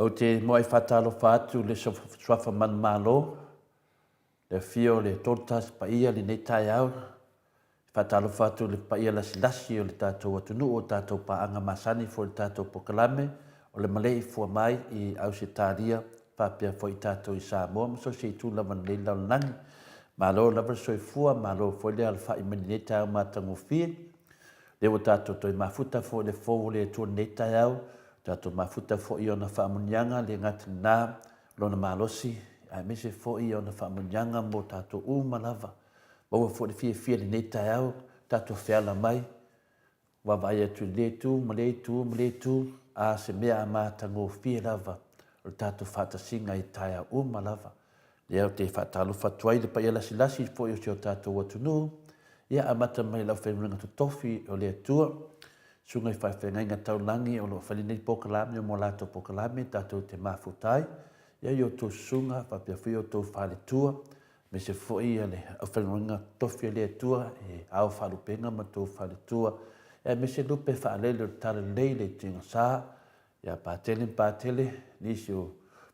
O te moai whatalo whātu le swafa man malo, le fio le tortas pa ia le nei tai au, whatalo whātu le pa ia lasi o le tātou atunu o tātou paanga masani fo le tātou pokalame, o le Maleifua-Mai i au se tāria, whapea fo i tātou i Samoa, maso se i tū lava nei lau nangi, malo lava soifua, malo fo le alfa i mani nei tai au mātango fie, le o tātou toi mafuta fo le fo le tua nei tai au, tātou mafuta fo i ona whaamunianga le ngati nā lona malosi, ai mese fo i ona whaamunianga mo tātou umalava. Maua fo le fia le nei tai au, tātou whiala mai, wawai atu le tu, a se mea a mātango fia lava, o tātou whātasinga i tai au umalava. Le au te whātalo whatuai le paia lasi fo i o tātou atunu, ia amata mai lau whenunga tu tofi o le atua, sunga i whaiwhengai ngā taulangi o lo whalinei pokalame o mo lato pokalame tātou te mafutai. Ia i o tō sunga, whapia whi o tō whale tua, me se fo'i le awhaironga tofi le atua e au whalupenga ma tō whaletua. E me se lupe whaalele o tala leile tinga sā, ia pātele, nisi o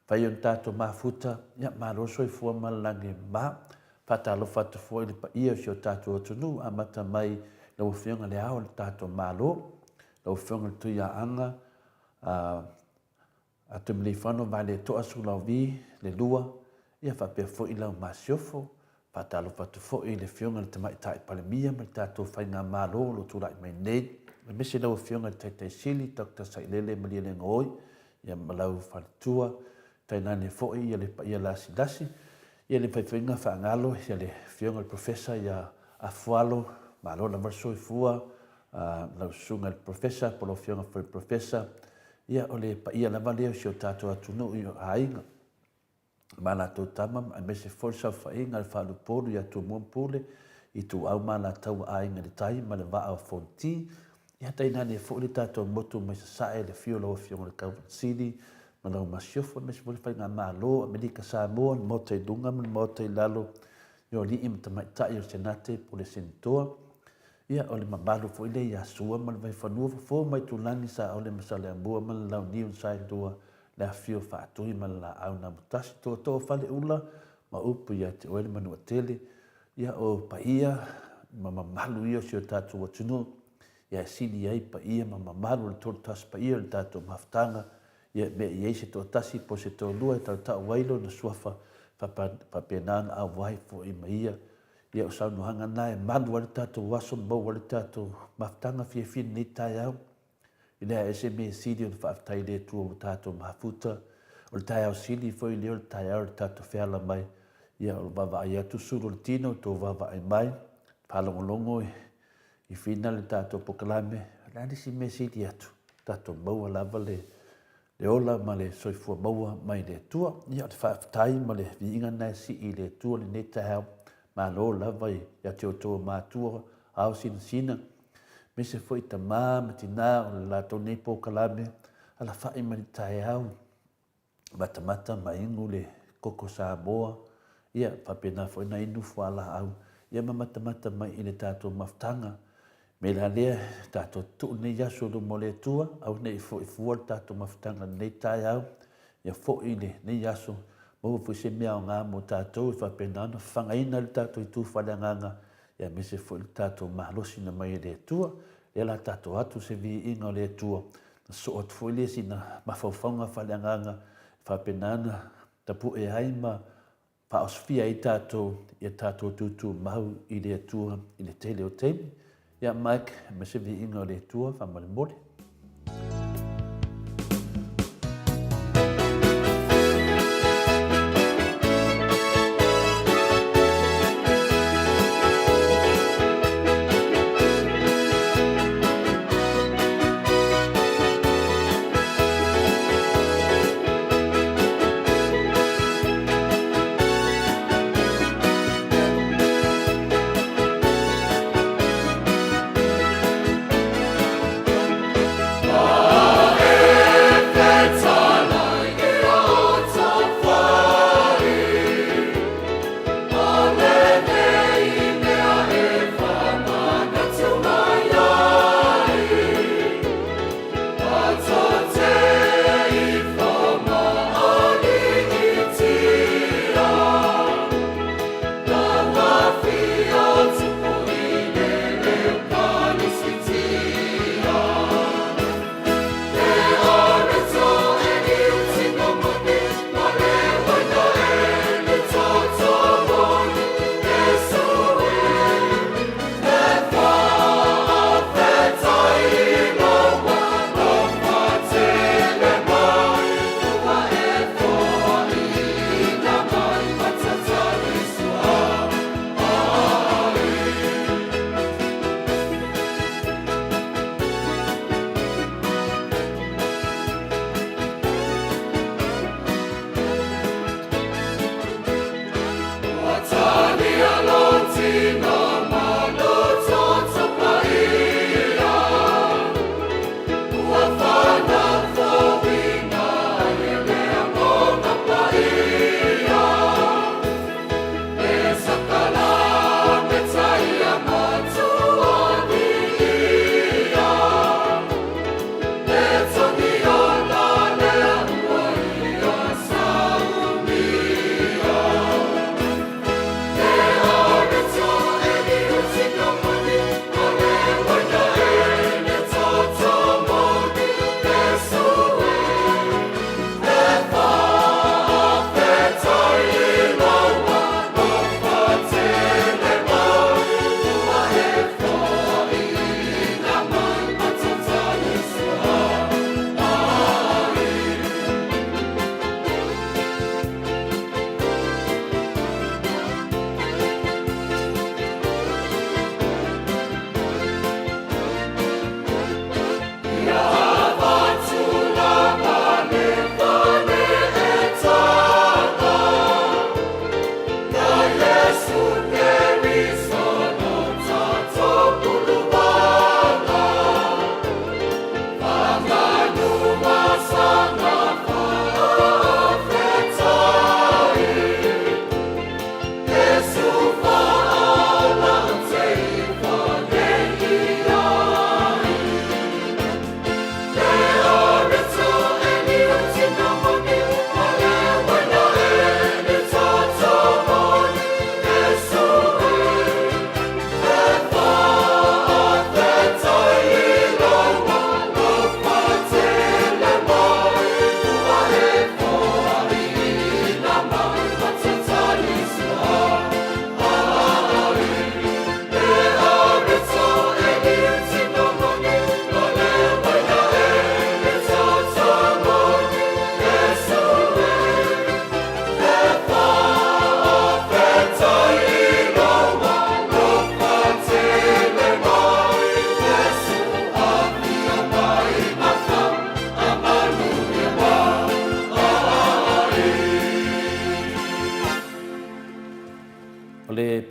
whaion tātou mafuta, ia māroso i fua malange mā, whatalo whatu fua ili pa ia si o tātou atunu, a mata mai na uwhionga le ao le tātou mālo, na uwhionga le tuia anga, a te Maleifua-Mai vai le toa sulau vi, le lua, ia whapea fo i lau masiofo, whatalo whatu fo i le whionga le tamai tai palemia, ma le tātou whainga mālo, lo tūrai mai nei, me mese lau whionga le taitai sili, Dr. Sailele Malia le ngoi, ia malau whaletua, tainane fo i le pa ia lasi, ia le whaiwhainga whaangalo, ia le whionga le professor, ia afualo, mālo la marso i fua, lau sunga le professor, polo whionga for le professor, ia o le pa ia lava leo si o tātou atunu i o ainga. Mana tō tama, a me se forsa whainga le whalupolu ia tō muampule, i tō au mana tau ainga le tai, ma le waa o fonti, ia tainane fo le tātou motu mai sa sae le fio lau fionga le kaunsini, ma lau masiofo, me se fo le whainga mālo, Amerika Samoa, mo te dunga, mo te lalo, i o li ima tamai tai o senate po le senatoa, ia o le mamalu fo ile ia sua ma le vai whanua fo mai tūlangi sa o le masale ambua ma le lau niun sai dua le awhio whaatui ma le la au na mutasi tō whale ula ma upu ia te oele manua tele ia o pa ia ma mamalu ia si o tātou atunu ia sini ai pa ia ma mamalu le tōru tasi pa ia le tātou maftanga ia me iei se tō tasi po se tō lua e tau tau wailo na suafa papenana au wai fo i ma ia ia o sau nuhanga nai, manu wale tātou waso mau wale tātou maftanga fia ni tai au. I lea SME sidi o le whaaftai le tua o tātou mafuta. O le tai au sidi foi leo le tai au le tātou whiala mai. Ia o le wawa ai atu suru le tino tō wawa ai mai. Whalongolongo i whina le tātou pokalame. Lani si me sidi atu. Tātou maua lava le ola ma le soifua maua mai le tua. Ia o le whaaftai ma le viinga nai si i le tua le ne tai au. Malo lava ia te o tō mātua au sina. Me se foi ta mā, ma tina o la tō nepo kalame, ala whai mani tae au. Matamata ma ingu le koko Samoa, ia whapena foi na inu fuala au. Ia ma matamata mai i le tātou maftanga. Me la lea tātou tu ne yaso lo mo le tua, au ne i foi fua le tātou maftanga ne tae au. Ia foi le ne yaso. Mo fu se mea o ngā mo tātou i whapenana, whangaina le tātou i tū whaleanganga, ia me se fu le tātou mahalosi na mai le tua, ia la tātou atu se vi inga le tua, na so atu fu le si na mawhauwhaunga whaleanganga, whapenana, tapu e haima, paosfia i tātou tūtū mahu i le tua, i le tele o teimi, ia Mike, me se vi inga le tua, whamale mole.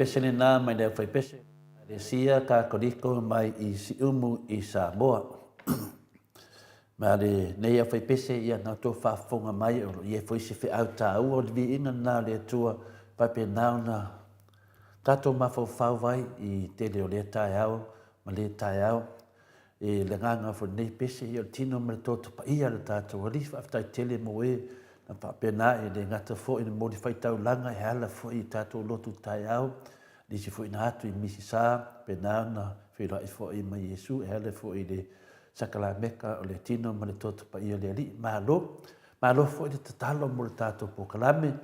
pese le nā mai leo whai pese. Le sia ka koriko mai i si umu i Samoa. Ma le nei a whai pese ia nā tō whaafonga mai o i e whai se whi au tā ua o le vi inga nā le atua pape nāu nā tato mawhau vai i te leo le tai au, ma le tai au. E le nganga fo nei pese i o tino ma le tōtu pa ia le tato wali whaftai tele mo e na whapena e le ngata fo i le mōri whaitau langa e hala fo i tato lotu tai au. Disi fo i na hatu i misi sā, pena na whira i fo i mai Yesu, e hala fo i le sakala meka o le tino ma le tōtu pa ia le ali. Malo fo i le tatalo mo le tato po kalame,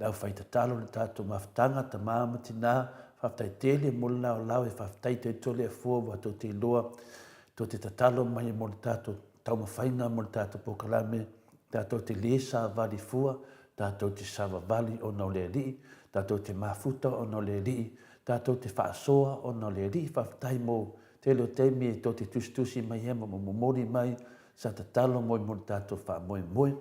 lau whai tatalo le tato mawhtanga ta māma tina, whaftai tele mo le lau e whaftai te tole e fua wa tō te loa, tō te tatalo mai mo le tato tau mawhainga mo le tato po kalame, tato te lesa vali fua, tato te sawa vali o nau le li, tato te mafuta o nau le li, tato te whaasoa o nau le li, whaftai mo te leo teimi e tō te tustusi mai hema mo mori mai, sa tatalo moi mo le tato wha moi.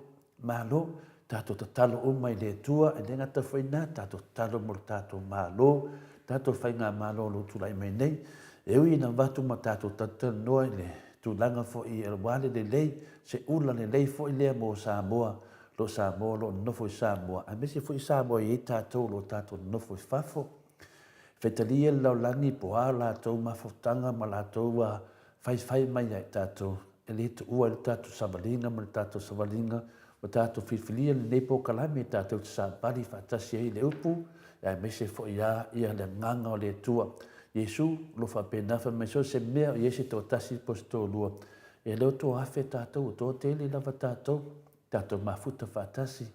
Malo, tato tatalo o mai le tua, e le ngata whaina, tato tatalo mo le tato malo, tato whainga malo lo tulai mai nei, e ui na watu ma tato tatalo noa le tūlanga fo i wale le lei, se ula le lei fo i lea mo Samoa, lo Samoa lo nofo i Samoa. A mesi fo i Samoa i tātou lo tātou nofo i whafo. Whetalia lau langi po a lātou mawhotanga ma lātou a whai mai ai tātou. E le tu ua le tātou savalinga ma le tātou savalinga, o tātou whiwhilia le nepo kalame tātou te sāpari whatasi ei le upu, e a mesi fo i a ia le nganga o le tua. Yesu lo whapenafa mai so se mea o Yesu tō tasi posto lua. E leo tō hawhe tātou, tō tele lava tātou, tātou mafuta whatasi.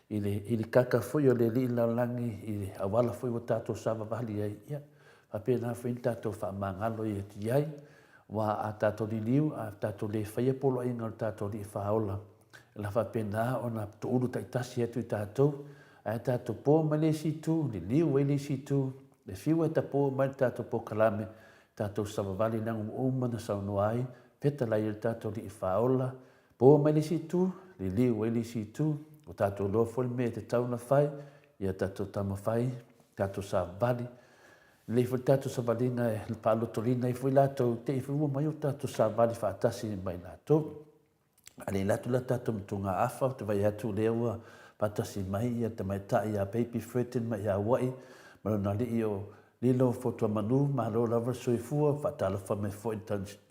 I le kaka fwoi o le li laulangi, i le awala fwoi o tātou sāwa vali ai. Ia, whapenafa in tātou whamangalo i ati ai, wa a tātou li liu, a tātou le whaia polo inga o tātou li whaola. E la whapena o na tō uru taitasi atu i tātou, a tātou pō mai le si tū, li liu wei le si tū, le fiwa ta po mai tātou po kalame, tātou savavali nangu umana saunoai, peta lai il tātou li whaola, po mai li si tū, li liu e li si tū, o tātou loa foli me te tauna whai, ia tātou tama whai, tātou savavali, le fwoi tātou savalinga e le pālotorina i fwoi lātou, te i fwoi mai o tātou savavali whaatasi mai lātou, ale lātou la tātou mtunga afa, te vai atu lewa, patasi mai, ia te mai ta ia baby threaten mai ia wai, Malona li o lilo fotua manu, malo lava soifua, whatala whame fo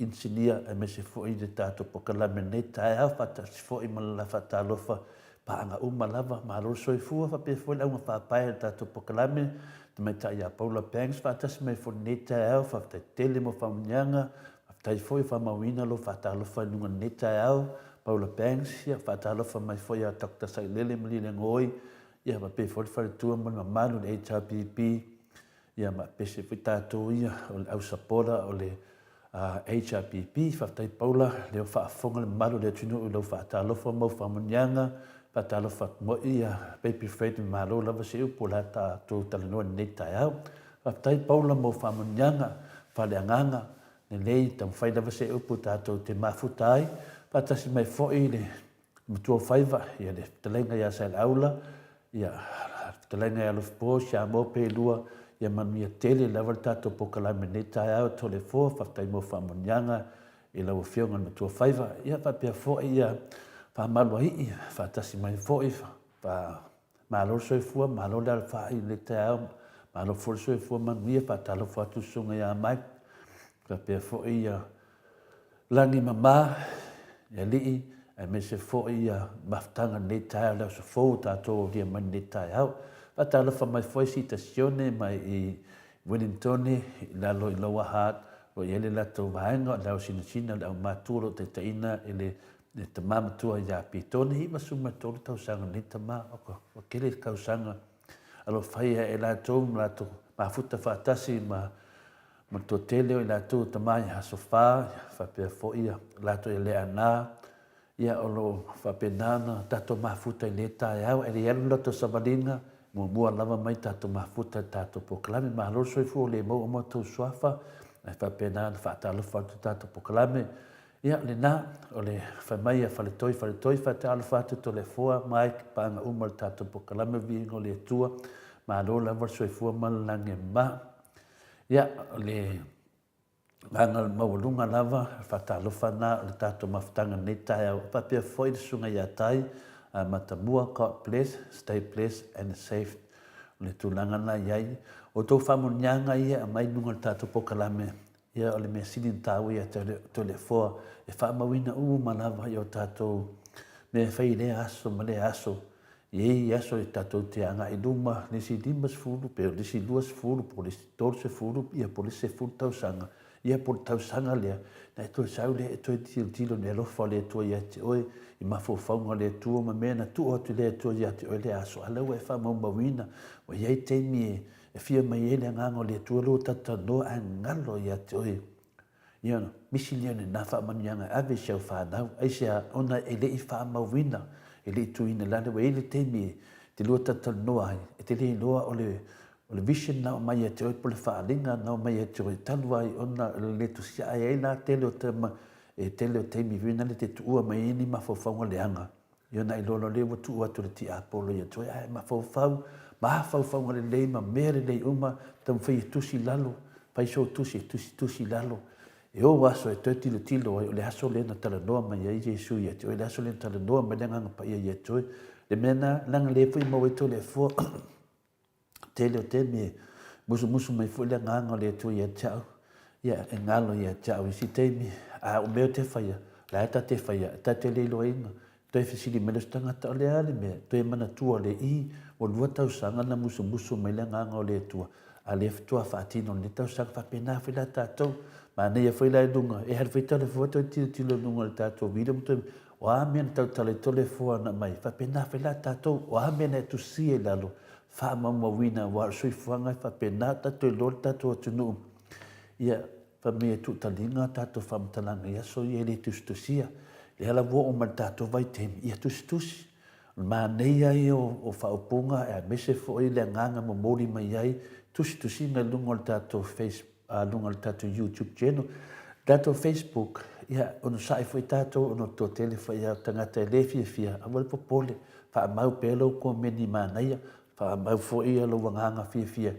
insinia, e me se fo i de tātou pokalame nei tae au, whatasi fo i malala whatalofa, paanga lava, malo soifua, whape fo i launga whapae tātou pokalame, te mai tae ia Paula Banks, whatasi me fo nei tae au, whatai tele mo whamunyanga, whatai fo i whamawina lo whatalofa nunga nei tae au, Paula Banks, ia whatalofa mai fo i a Dr. Sailele Malile Ngoi, ia ma pe fo fa tu mo ma malu le HRPP ia ma pe se fita to ia o au sapora o le HRPP fa tai Paula le fa fonga malu le tino lo fa ta lo fa mo fa monyanga fa ta lo fa mo ia baby fred malu la va se po la ta to ta no ne ta au fa tai Paula mo fa monyanga fa le nganga ne le ta fa da va se po ta to te mafutai fa ta si mai fo i le mo faiva ia le telenga ia sa aula ia telenga ia lofpo sia mo pe lua ia mania tele level tato po kala meneta ia tole fo fa tai mo fa monyanga i la ofionga no tua faiva ia fa pe fo ia fa malu ai fa tasi mai fo fa malo so fu malo dal fa i le ta malo fo so fu mania fa talo fa tu sunga ia mai fa pe fo ia langi mama ia li e me se fo ia maftanga nei tae la so fo tato dia man nei tae au patala fa mai foi citazione mai i Wellington la lo loa hat o ele la to vaenga la sinina la maturo te taina ele te mama tua ia pitone hi masuma to tau sanga nei tama o kele kau sanga alo fai e la to mafuta fatasi ma to tele la to tamai ha sofa fa pe fo ia la to ele ana ia olo whapenana, tato mafuta i le tae au, e le elu lato savalinga, mua lava mai tato mafuta, tato pokalame, mahalo soifu o le mau o tau suafa, e whapenana, whaatalo whatu tato pokalame, ia le nā, o le whamaia whaletoi, whaatalo whatu to le fua, mai ki pānga umal tato pokalame, vingo le tua, malo lava soifua malalage ma ia le gaga maualuga lava faatalofa na o le tatou mafutaga lenei taeao faapea foʻi le suga iā tai matamua cot place stay place and safe le tulaga na iai o tou faamoniniaga ia mai luga le tatou pokalame ia o le mea sili na tāua ia to le foa e faamauina uma lava ia o tatou me fai le aso ma le aso iai aso e tatou te agaʻi luma lesi 5 pe o lesi 2 po lesi 3 ia po le 10 tausaga ia po le tausaga lea na e toe sau lea e toe tilotilo ne alofa o le atua ia te oe i mafaufauga o le atua ma mea na tuʻu atu le atua ia te oe le aso ala ua e faamaumauina ua iai taimi e fia mai ai le agaga o le atua lua tatanoa agalo ia te oe ia misi lea lenā faamaniaga ave siau fanau aisea ona e leʻi faamauina e leʻi tuina lale ua ai le taimi te lua tatanoa ai e te lē iloa o le vision nao mai e te oe po le faaliga nao mai e te oe talu ai ona le tusiaʻa ai la tele o tama e tele o taimi vina le te tuua mai ai ni mafaufauga leaga ia na iloa lea ua tuu atu le tiapolo ia te oe ae mafaufau mafaufauga lelei ma mea lelei uma taumafai e tusi lalo faisou tusi lalo e o aso e toe tilotilo ai o le aso lea na talanoa mai ai iesu ia te oe le aso lea na talanoa mai le agaga paia ia te oe le mea na laga lē foʻi maua i tole afua tele o teme musu mai foʻi le agaga o le atua ia te aʻu ia e galo ia te aʻu isi taimi a o mea te faia la e tate faia tate le iloaiga toe fesili mai le tagata o lea le mea toe manatua o leʻi o lua tausaga na musu mai le agaga o le atua a le fetoa faatino le tausaga faapena foi la tatou manei foi la luga e hale foi talefua toe tilotilo luga le tatou vila ma toe o a mea na tautala i tole fua na mai faapena foi la tatou o a mea na e tusia i lalo faamaumauina ua o soifuaga e faapena tatou e lo le tatou atunuu ia faamea tuutaliga tatou faamatalaga ia so ia le tusitusia le alavua uma le tatou vaitemi ia tusitusi manei ai o faaupuga e mese foʻi le agaga momoli mai ai tusitusiga luga o le tatou luga o le tatou YouTube channel tatou Facebook ia ona saʻi foʻi tatou ona totele faia tagata e lē fiafia aua le popole faamau pea lou komeni manaia faamau foʻi lou agaga fiafia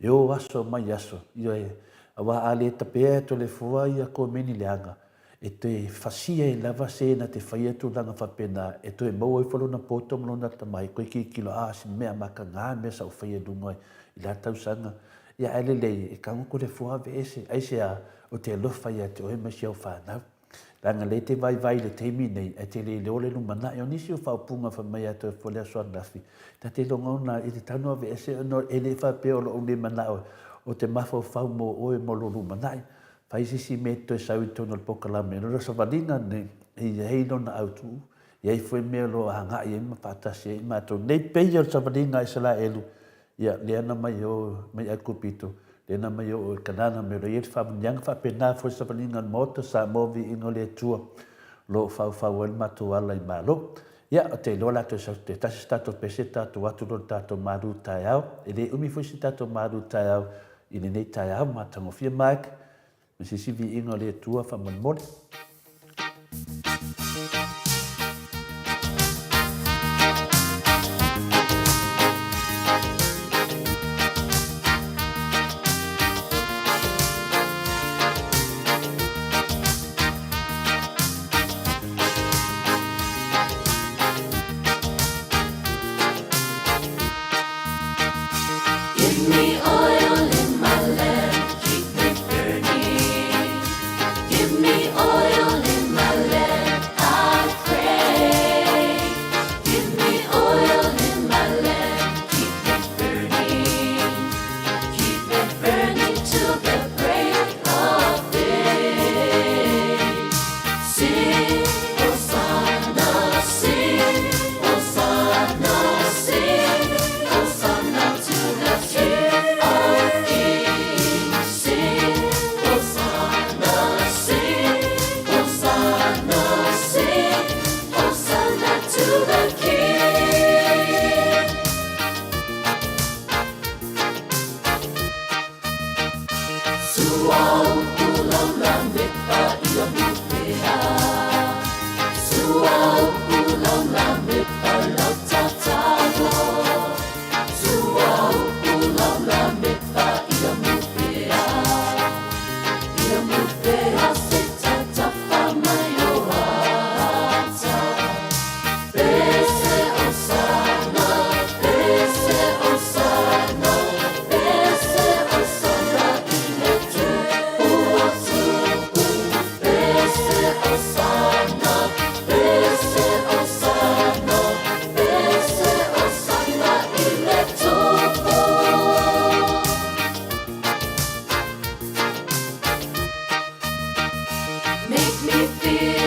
e o aso mai aso ia e aua a le tapea e tolefua ia komeni leaga e te fasia e lava se na te faia tulaga faapena e toe mau ai falona poto ma lona tamai koe kikilo si mea makagā mea saʻu faia luga ai i la tausaga ia e lelei e kauga kolefua ave ese aisea o te alofa ia te oe ma siau fanau laga lei te vaivai le taimi nei e te lē leo le lumanaʻi o nisi o faaupuga famai atu e fo le asoalafi tate loga ona i le tano ave ese ona e lē faapea o loʻu le manaʻo o te mafaufau mo oe mo lo lumanaʻi faisisi me toe sau i tonu o le pokalame lona savaliga nei iai lona autuu iai foi mea lo agaʻi ai ma faatasi ai matou nei peia o le savaliga e salaelu ia leana mai o mai akupito leana mai o kanana me lo ia le faamaniaga faapena foi savaliga le mota sa mo viiga o le atua lo faufau ai le matou ala i malo ia o te iloa latou sau te tasi tatou pese tatou atu lona tatou malu taeao e lē umi foi se tatou malu taeao i lenei taeao matagofia mike ma sisi viiga o le atua faamolimoli Give me oil in my lamp, keep me burning. Give me oil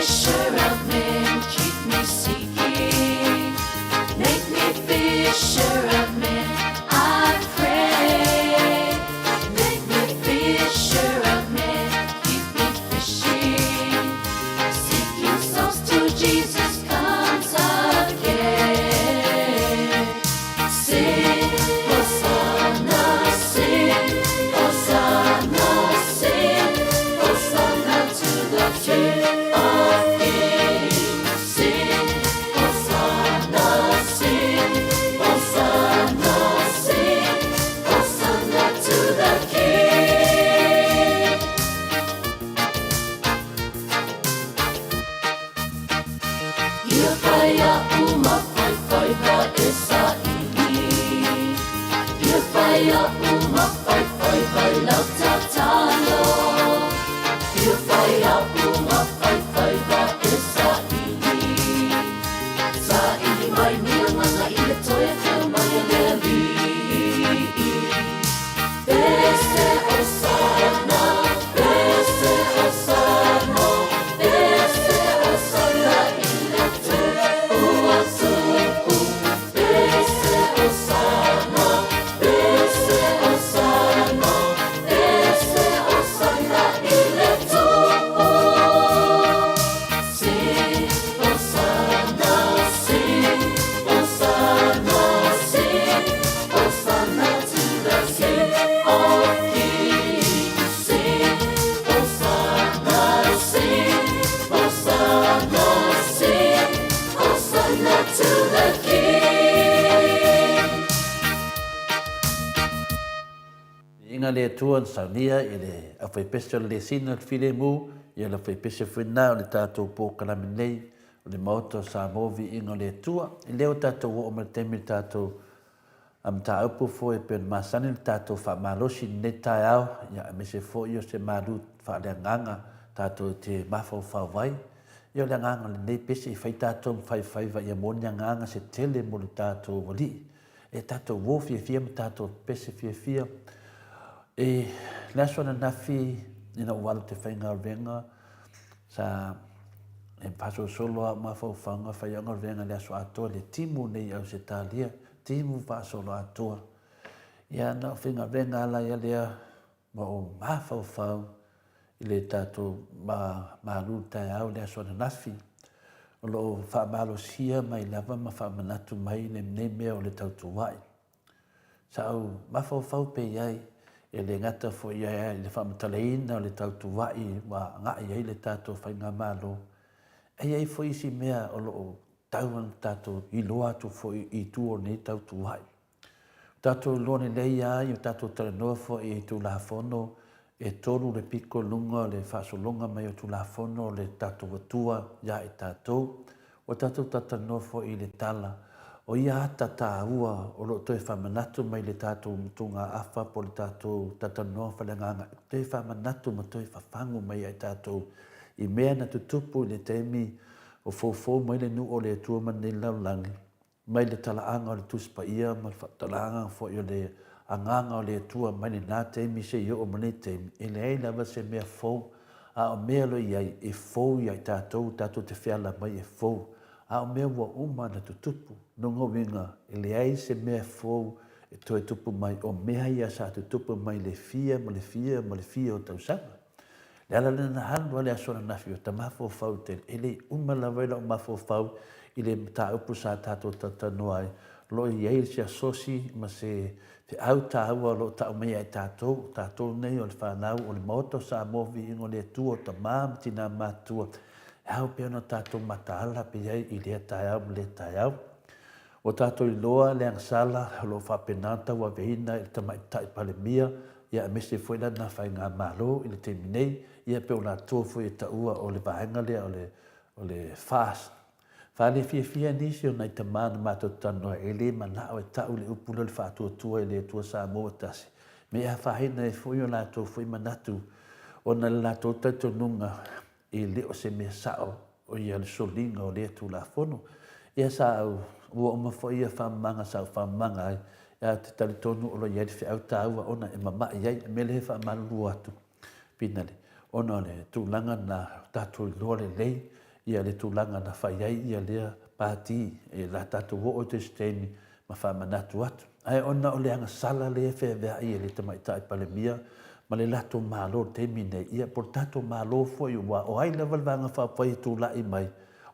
fisher of men, keep me seeking. Make me fisher of men, I pray. Make me fisher of men, keep me fishing. Seeking souls till Jesus comes again. Sing, Hosanna, sing, Hosanna, sing, Hosanna to the King of Kings. Sing, Hosanna, sing, Hosanna, sing, Hosanna to the King. Ia whaia uma whai wa esa iwi. Ia whaia uma whai wa lau tatalo. Ia whaia uma whai wa esa iwi. Sa iwi mai mia nganga ia toe wheu mai a lea li. Bese Hosanna, bese Hosanna, bese Hosanna ile tu ua tupu. Bese Hosanna, bese Hosanna, bese Hosanna ile tupu. Sing Hosanna, sing Hosanna, sing Hosanna to the King of Kings. Sing Hosanna, sing Hosanna, sing Hosanna to the King. Inga le tuan saunia i le a whai pesa le sina while mu i le whai pesa whina o le tātou pōkalami nei o le maoto Samoa inga le tua i leo tātou o me temi tātou am ta upu fo e pen masani le tātou wha malosi ne tai au ia me se fo i o se maru wha le nganga tātou te mafau whawai i o le nganga le nei pesa i whai tātou whai wa ia monia nganga se tele mo le tātou wali e tātou wo fia me tātou pesa fia e laso na nafi ina wala te whainga renga sa e paso solo a mafau whanga whainga renga laso atoa le timu nei au se talia timu pa solo atoa ia na whainga renga ala ia lea ma o mafau whau i le tātou maru tai au laso na nafi o lo whaamalo sia mai lava ma whaamanatu mai le mne mea o le tautuwai sa au mafau whau pe iai e le ngata fo ia le whamataleina o le tautuwai wa ngai ai le tātou whainga malo. E iai fo isi mea o lo tauan tātou i loa atu fo i tuo nei tautuwai. Tātou lone lei ai o tātou taranoa fo i tu la fono e tonu le piko lunga le whasolonga mai o tu la fono le tātou watua ia e tātou. O tātou tatanoa fo i le tala. O ia ata tā ua o lo toi whamanatu mai le tātou mutunga awha po le tātou tatanoa whalenganga. Toi whamanatu ma toi whawhangu mai ai tātou i mea na tutupu le teimi o fōfō mai le nu o le atua mani laulangi. Mai le talaanga o le tuspa ia ma le talaanga fo i o le anganga o le atua mai le nā teimi se i o mani teimi. E le ei lava se mea fō a o mea lo iai e fō iai tātou te whiala mai e fō. A o mea ua uma na tutupu, nongo winga, e le ai se mea fōu e toe tupu mai, o mea ia sa tutupu mai le fia o tausanga. Le ala lena hanua le asona nafi o ta mafo fau te, e le uma la wela o mafo fau, i le ta upu sa tātou tatanoa ai, lo i ei se asosi, ma se te au ta aua lo ta umea e tātou nei o le whanau, o le moto sa movi ingo le tua, o ta maam tina mātua, au pe ona tātou mataala pe iai i lea tai au. O tātou i loa le angsala, lo whapenanta wa veina i tamaitai palemia, ia mese foi lana whainga malo i le te minei, ia pe o la tō foi e taua o le vahenga lea o le fast. Whale fia nisi o nei tamana mātou tanoa e le mana o e tau le upula le whātua e le tua Samoa tasi. Me a whahina e foi o la tō foi manatu o na la tō tauto nunga i leo se mea sao o ia le solinga o lea tulafono. Ia sa au ua oma fo ia whamanga sau whamanga ai. Ia te talitonu o lo ia le whiau tāua ona e mamai iai me le he whamalulu atu. Pinale, ona le tūlanga na tātou i loa le lei ia le tulaga na fai ai ia lea pati e la tatou o te stemi ma faamanatu atu ae ona o le agasala lea feaveaʻi e le tamaitaʻi palemia ma le latou mālō le taimi nei ia po le tatou mālō foʻi ua o ai lava le vaga faapai tulaʻi mai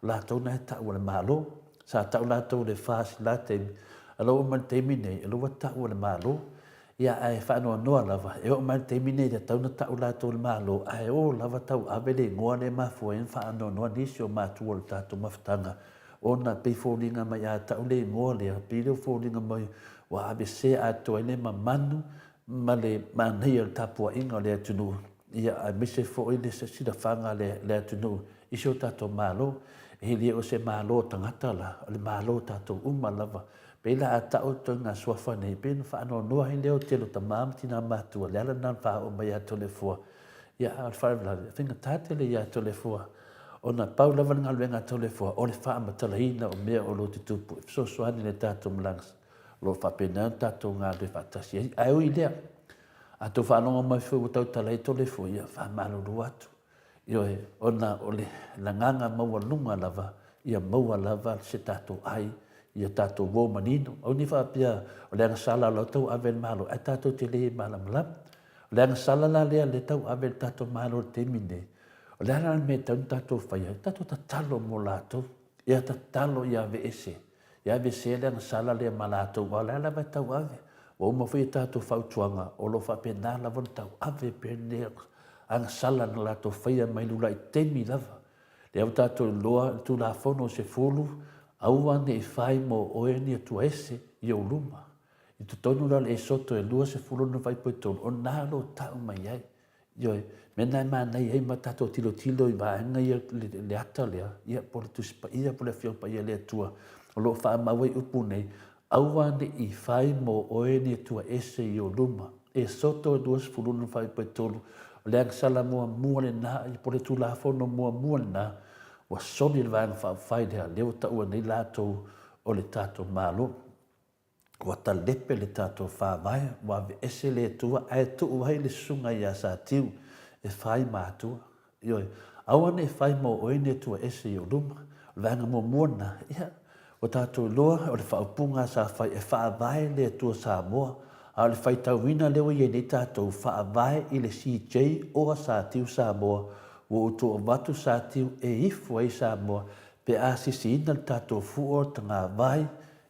o latou na e taʻua le mālō sa taʻu latou le fasila taimi alo ma le taimi nei e lua taʻua le mālō ia ae whaanoanoa lava, e o mai teimi nei te tauna tau lātou le mālo, ae o lava tau awe le ngoa le mafua en whaanoanoa nisi o mātua le tātou mawhatanga. O na pei fōringa mai a tau le ngoa le, pei leo fōringa mai wa awe se a toa le ma manu, ma le manei al tapua inga le atunu. Ia a mise fo i le sida whanga le atunu, isi o tātou mālo, e le o se mālo tangata la, o le mālo tātou lava. Pela a tau tōna suafa nei, pēna whaano noa hei leo telo ta māmatina mātua, le ala nan wha o mai ato le fua. Ia a whaarela, whinga tātele i ato le fua. O na pau lava ngā luenga ato le fua, o le wha amatala hina o mea o lo te tupu. So soani le tātou mlangas, lo whapena tātou ngā le whatasi. Ai ui lea, ato whanonga mai fu o tau tala i to le fua, ia wha maluru atu. Ioe, o na o le langanga maua lunga lava, ia maua lava se tātou ai, ia tātou wō manino. Au ni whapia o le angasala lau tau awe le malo. Ai tātou te le malam. O le angasala la lea le tau awe le tātou malo te mine. O le ana me tau tātou whaia. Tātou ta talo mo lātou. Ia ta talo i awe ese. I awe se le angasala lea malatou. Wa le ala vai tau awe. O ma whi tātou whautuanga. O lo whapia nā lava tau awe pene angasala na lātou whaia mai lula i temi lava. Le au tātou loa tu la fono se fulu. Aua ne whai mo oe ni atua ese i o luma. I tu tonu la le soto e lua se fulona vai poi tonu. O nālo tau mai ai. Ioi, mena e mānei ei ma tato tilo i vaenga ia le ata lea. Ia po le tuspa ia po le whiopa ia le atua. O lo wha maua i upu nei. Aua ne i whai mo oe ni atua ese i o luma. E soto e lua se fulona vai poi tonu. O le angsala mua le nā. I po le tu la fono mua le nā. Wa soni le vanga whai lea leo ta ua nei lātou o le tātou mālo. Wa ta lepe le tātou whāwai, wa ve ese le tua, ai tu uai le sunga i a sa tiu, e whai mātua. Ioi, aua ne whai mo oe ne tua ese i o luma, vanga mo muana, ia, o tātou loa, o le whaupunga sa whai, e whāwai le tua Samoa, a le whai tauina leo i e ne tātou whāwai i le CJ o a sa tiu Samoa, wo uto o watu sa tiu e ifu ai Samoa pe a sisi ina le tātou fuo tanga vai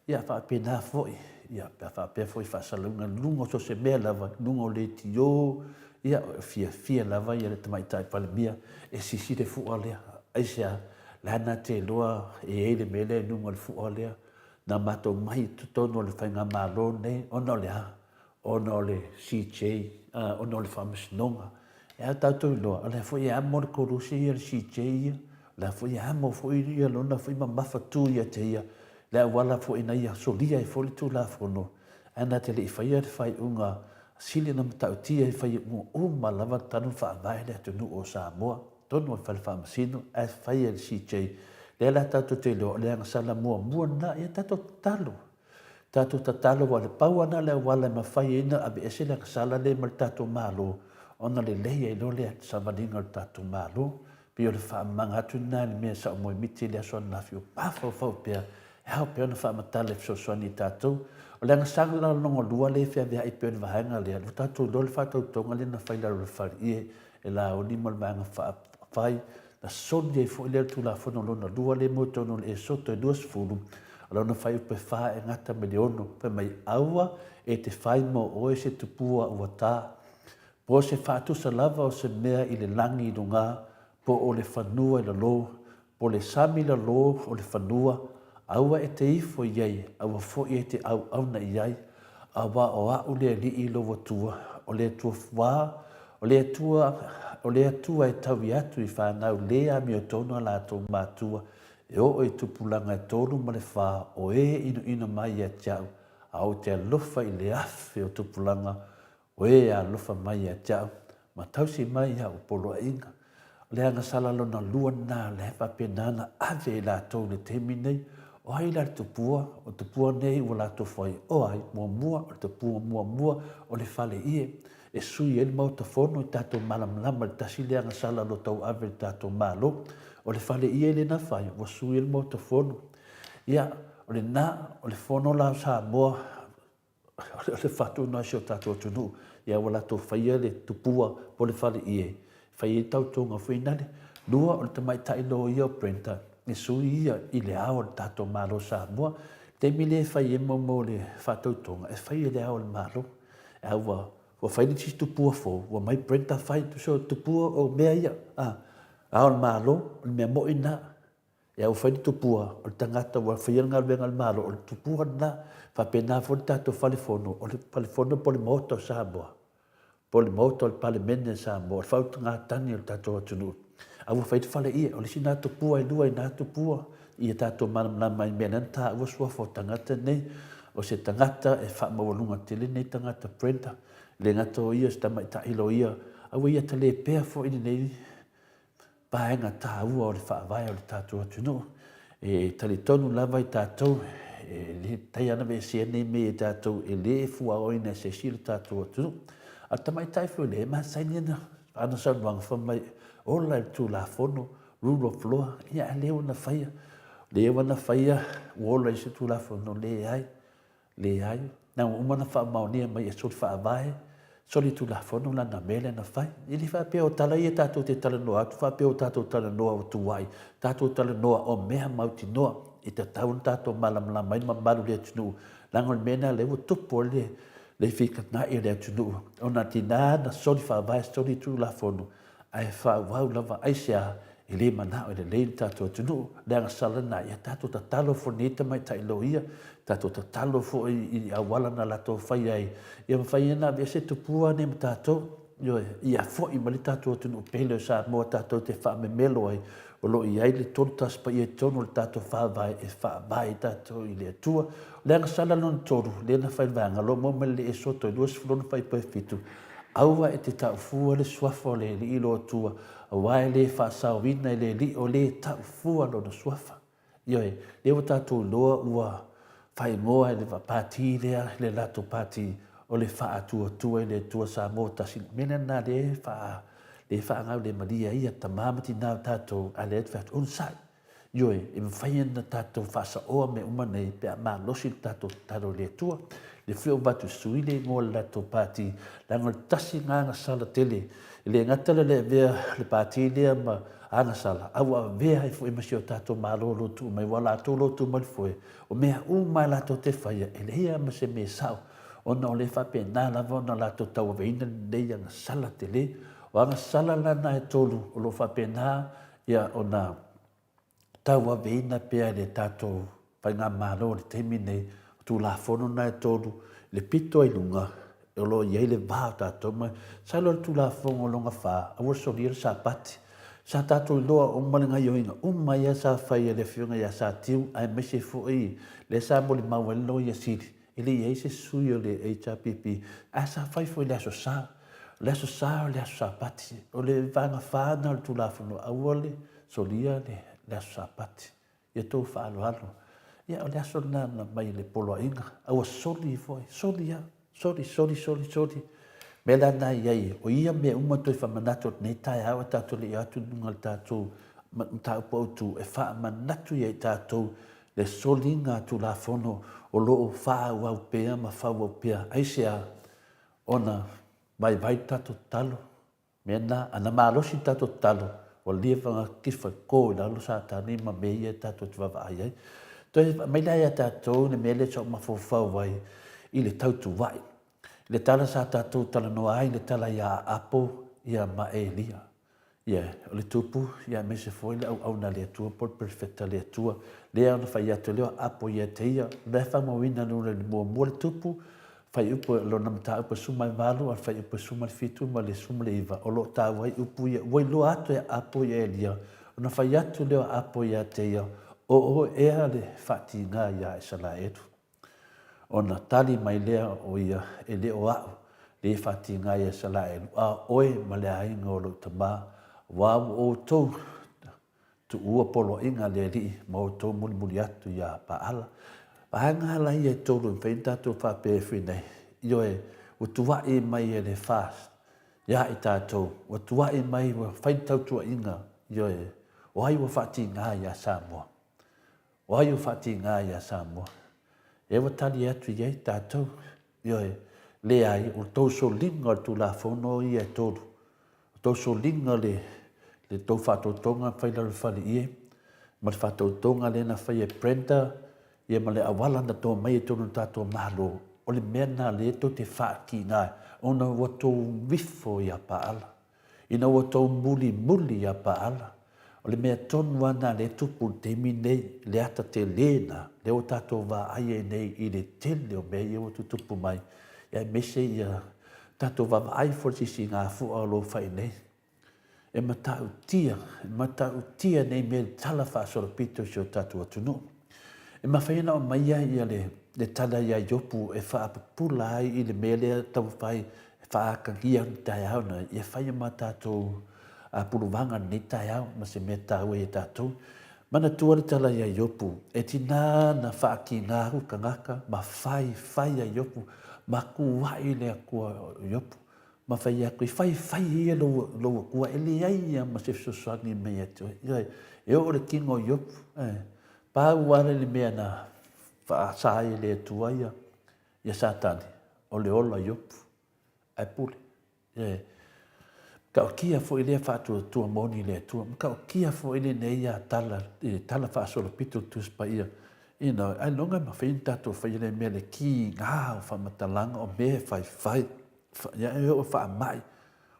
ia whapena foi ia whapena foi whasalunga lungo so se mea lava lungo le tio ia fia lava ia le tamaitai palemia e sisi le fuo lea aisea lana te loa e le mele lungo le fuo lea na mato mai tutono le whainga malo nei ono le CJ ono le whamasinonga e a tātou loa, ala fo ia mo le korusi ia le CJ ia, la fo ia mo fo ia lona fo ima mawhatu ia te ia, la wala fo ina ia solia e fo le tū la fono, ana te le i whaia le whai unga sili na matau tia i whai unga lava tanu whaavai le atunu o Samoa, tonu o whale whaamasino, a whaia le CJ, le la tātou te loa, le angasala mua na ia tātou talo, tātou tatalo wa le pauana le wala ma whai ina abe ese le angasala le mal tātou malo, ona le leia i lo le savalinga le tātou mālo, pi o le whaamanga atu nā le mea sa o moe miti le asoan na fio pāwhau pia, e hao pia ona whaamatale fisosoani tātou, o le angasanga la longo lua le fia vea i pia le vahenga lea, lo tātou lo le whātou tonga le na whaila le whari ie, e la o lima le maanga whai, na soni e fo i lea tu la whono lona lua le mo tono le e soto e duas fulu, ala ona whai upe wha e ngata me le ono, pe mai aua e te whai mo oe se tupua ua tā, po se whātusa lava o se mea i le langi i runga, po o le whanua i la lo, po le sami la lo o le whanua, aua e te ifo iei, aua fo i e te au na iei, aua o au le li i lo watua, o le tua wā, o le atua e tau i atu i whanau lea mi o tonu la tō mātua, e o i tupulanga e tonu ma le whā, o e ina mai e tiau, au te alofa i le afe o tupulanga, o e a lofa mai a tau, ma tausi mai a o polo a inga. Le anga sala lona lua nā le hepa penana ave e la tau le temi nei, o ai la tupua, o tupua nei o la tofai, o ai mua, o tupua mua, o le fale ie, e sui ele mau tafono i tātou malamalama le tasi le agasala lo tau ave le tātou malo o le fale ia le na fai ua sui ele mau tafono ia o le na o le fono la Samoa o le faatū si o tātou atunuu ia ua latou faia le tupua po le fale ia faia i tautoga fuinale lua o le tamaitaʻilo ia o Brenta e sui ia i le ao o le tātou malo Samoa temi le fai e maumau le faatautoga e fai e le ao o le malo e aua ua fai le tisi tupua fou ua mai Brenta fai so tupua o mea ia ao le malo o le mea moʻi na e au fai le tupua o le tagata ua faia le galuega le malo o le tupua na faapena foi le tatou falefono o le falefono po le maota o Samoa po le maota o le palemene Samoa o le fautugatani o le tatou atunuu aua fai te faleia o le sina tupua i lua ina tupua ia tatou malamalama i mea lana taʻua suafa o tagata nei o se tagata e faamaualuga tele nei tagata Brenta le gata o ia se tamaitaʻilo ia aua ia tale pea foʻi lenei paega tāua o le faavae o le tatou atunuu e talitonu lava i tatou e le tai ana veesia nei me e tatou e lē fuaoina e sesi le tatou atunuu a tamaitaʻi foi lē masaini ana ana saunoaga famai ola i le tulafono rule of law ia lē ona faia le wana faia wola i se tulafono le ai na uma na faamaonia mai e soli faavae soli tulafono lana mele na fai i le faapea o tala ia tatou te talanoa atu faapea o tatou talanoa o tuai tatou talanoa o mea mautinoa i tatau na tatou malamalama ai mamalu le atunuu laga o le mea na le ua tupu o le fikanaʻi o le atunuu ona tinā na soli faavae soli tulafono ae faauau lava aisea i lē manaʻo i lelei le tatou atunuu le agasala na ia tatou tatalo fonei tamaitaʻilo ia tatou tatalo foʻi i auala na latou fai ai ia mafai ana avea se tupua nei ma tatou ioe ia foʻi ma le tatou atunuu pele o Samoa tatou te faamemelo ai o loʻi ai le tolu tasi paia i tonu o le tatou faavae e faavae i tatou i le atua le agasala lona tolu lē na fai le vaegalo mo ma le esoto i 2.5 aua e te taʻufua le suafa o le alii lo atua auā e lē faasaoina i le alii o lē taʻufua lona suafa ioe le ua tatou iloa ua faaigoa i le pati lea le latou pati o le faatuatua i le atua Samoa tasi mena na le faagau le malia ia tamā ma tinā o tatou a le atu featu ona saʻi ioe e mafai ana tatou faasaʻoa me uma nei pe a malosi le tatou tatalo le atua le fio batu sui le ngoa le latou pati laga le tasi gagasala tele i le gata le avea le pati lea ma agasala aua avea ai foʻi masi o tatou malo lotuu mai ua latou lotuu ma le foe o mea uma e latou te faia e leia ma se me saʻo ona o le faapena lava ona latou tauaveina lenei agasala tele o agasala lana e tolu o loo faapena ia ona tauaveina pea i le tatou faigā malo le taimi nei tulafono na e tolu le pito ai luga e o loo iai le vā o tatou ma sailo le tulafogo o loga fā aua solia le sapati sa tatou iloa uma le gaioiga uma ia sa fai e le fioga ia sa tiu ae maise foʻi le sa molimau ai lo ia sili i le iai se sui o le HRPP ae sa fai foʻi le asosā o le aso sapati o le vagafā na o le tulafono aua le solia le aso sapati ia tou faaaloalo ia o le aso na mai le poloaʻiga aua soli foʻi soli soli me lana iai o ia mea uma toe faamanatu o lenei taeao e tatou leʻi atu luga le tatou mataupu autu e faamanatu iai tatou le soliga tulafono o loo faauau pea ma fauau pea aisea ona vaivai tatou tatalo mea na ana malosi tatou tatalo o lia fagakisi faikō i lalo sa tani ma me ia tatou te vavaai ai toe mai la ia tatou le mea le so mafaufau ai i le tautuvaʻi le tala sa tatou talanoa ai le tala ia apo ia ma elia ia o le tupu ia me se foi le auauna le atua po le perifeta le atua lea ona fai atu lea apo ia te ia le faamauina luna le muamua le tupu fai upu lona mataupu suma i valu a fai upu suma le fitu ma le suma le iva o loo tau ai upu ia ua iloa atu e apo ia elia ona fai atu lea apo ia te ia o ea le faatiga ia e salaetu ona tali mai lea o ia e le o a'u le faatiga ia salaelu a oe ma le aiga o lou tamā ua outou tuua poloaʻiga le alii ma outou mulimuli atu ia paala paagala ia e tolu i faina tatou faapea finai ioe ua tuaʻi mai e le fast ia i tātou, ua tuai mai, ua whaitau tua inga, ioe, o ai ua whati ngā ia Samoa. O ai ua whati ngā ia Samoa. E wa tali atu iei tātou, ioe, le ai, o tau so linga tu la whono i e tōru. O tau so linga le tau whatou tonga whailaru whali ie, ma le whatou tonga le na whai e Brenda, ia ma le awala na tō mai e tōnu tātou mahalo, o le mea nā le tō te whaaki ngā, o na wa tō wifo ia paala, ina wa tō muli ia paala, o le mea tonu ana le tupu te mi nei, le ata te lena, le o tātou wā aie nei i le tele o mea ia o tutupu mai, ia mese ia tātou wā ai fortisi ngā fua o lo whai nei. E matau tia nei me tala whaasora pito si o tātou atunu. E mawhaina o maia ia le tala ia iopu e whaapapula ai i le mea lea tau whai e whaakangia ni tai au na ia whaia ma tātou a puluvanga ni tai au ma se mea tau e tātou. Mana tua le tala ia iopu e tina na whaaki ngāru ka ngaka ma whai ia iopu ma kuwai lea kua iopu. Ma whai a koe whai ia lo kua ele ai ma se sosangi mea tu. E o le kingo iopu. Pau wale le mea na whaasai le tua ia satani. O le ola iopu. Ai pule. Ka o kia fo ile whātua tua moni le tua. Ka o kia fo ile ne ia tala whaasolo pito tuspa ia. Ina, ai longa ma whain tātou whai le mea le ki ngā o whamatalanga o mea whai. Ya e o wha mai,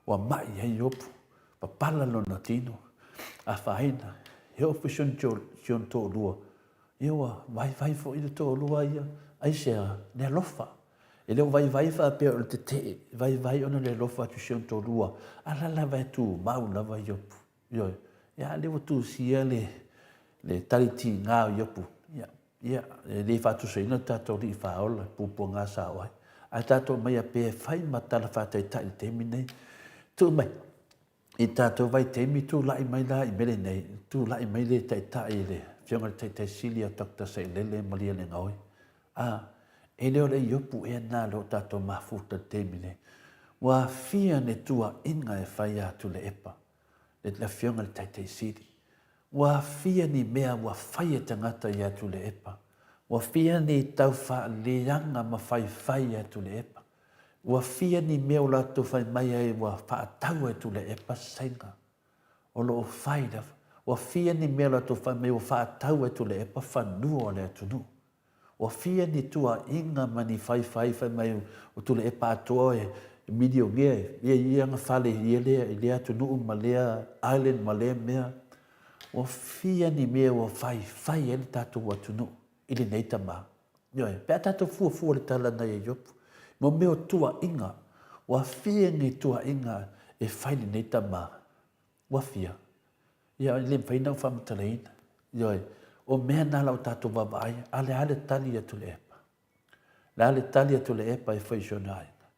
o mai hei opu, pa pala lona tino, a whaina, he o whision tō lua, e o vai fo i tō lua ia, ai sea ne lofa, e leo vai wha pia o te te, vai ona le lofa tu sion tō lua, a la vai tu mau lava i opu, ioi, ia leo tu sia le tariti ngā i opu, ia, le whatu se ina tātou li whaola, pupo ngā sa oai, a tātou mai a pē whai ma tala whātai tai temi nei. Tū mai, i tātou vai temi tū lai mai la i mele nei, tū lai mai le tai tai le, whionga tai sili a Dr. Sailele malia le ngaoi. E leo le iopu e nā leo tātou mafuta temi nei. Wa fia ne tua inga e whai atu le epa, le whionga tai sili. Wa fia ni mea wa whai e tangata i atu le epa. Wa fia ni tau wha leanga ma whai atu le epa. Wa fia ni mea o lato whai mai ai wa wha tau atu le epa sainga. O lo o whai lawa. Wa fia ni mea o lato whai mai wa wha tau atu le epa whanua o le atu nu. Wa fia ni tua inga mani whai mai o tu le epa atoa e midio ngea e. Ia ianga whale i le atu nu ma lea island ma lea mea. Wa fia ni mea wa whai ele tātou atu nu. Ili nei tama. Ioe, pēr tātou fua le tala nei e iopu. Mo meo tua inga, wa fia ni tua inga e whaini nei tama. Wa fia. Ia, le mwhaina u whamatalaina. Ioe, o mea nā lau tātou wawai, ale tali atu le epa. Le ale tali atu le epa e whai shona inga.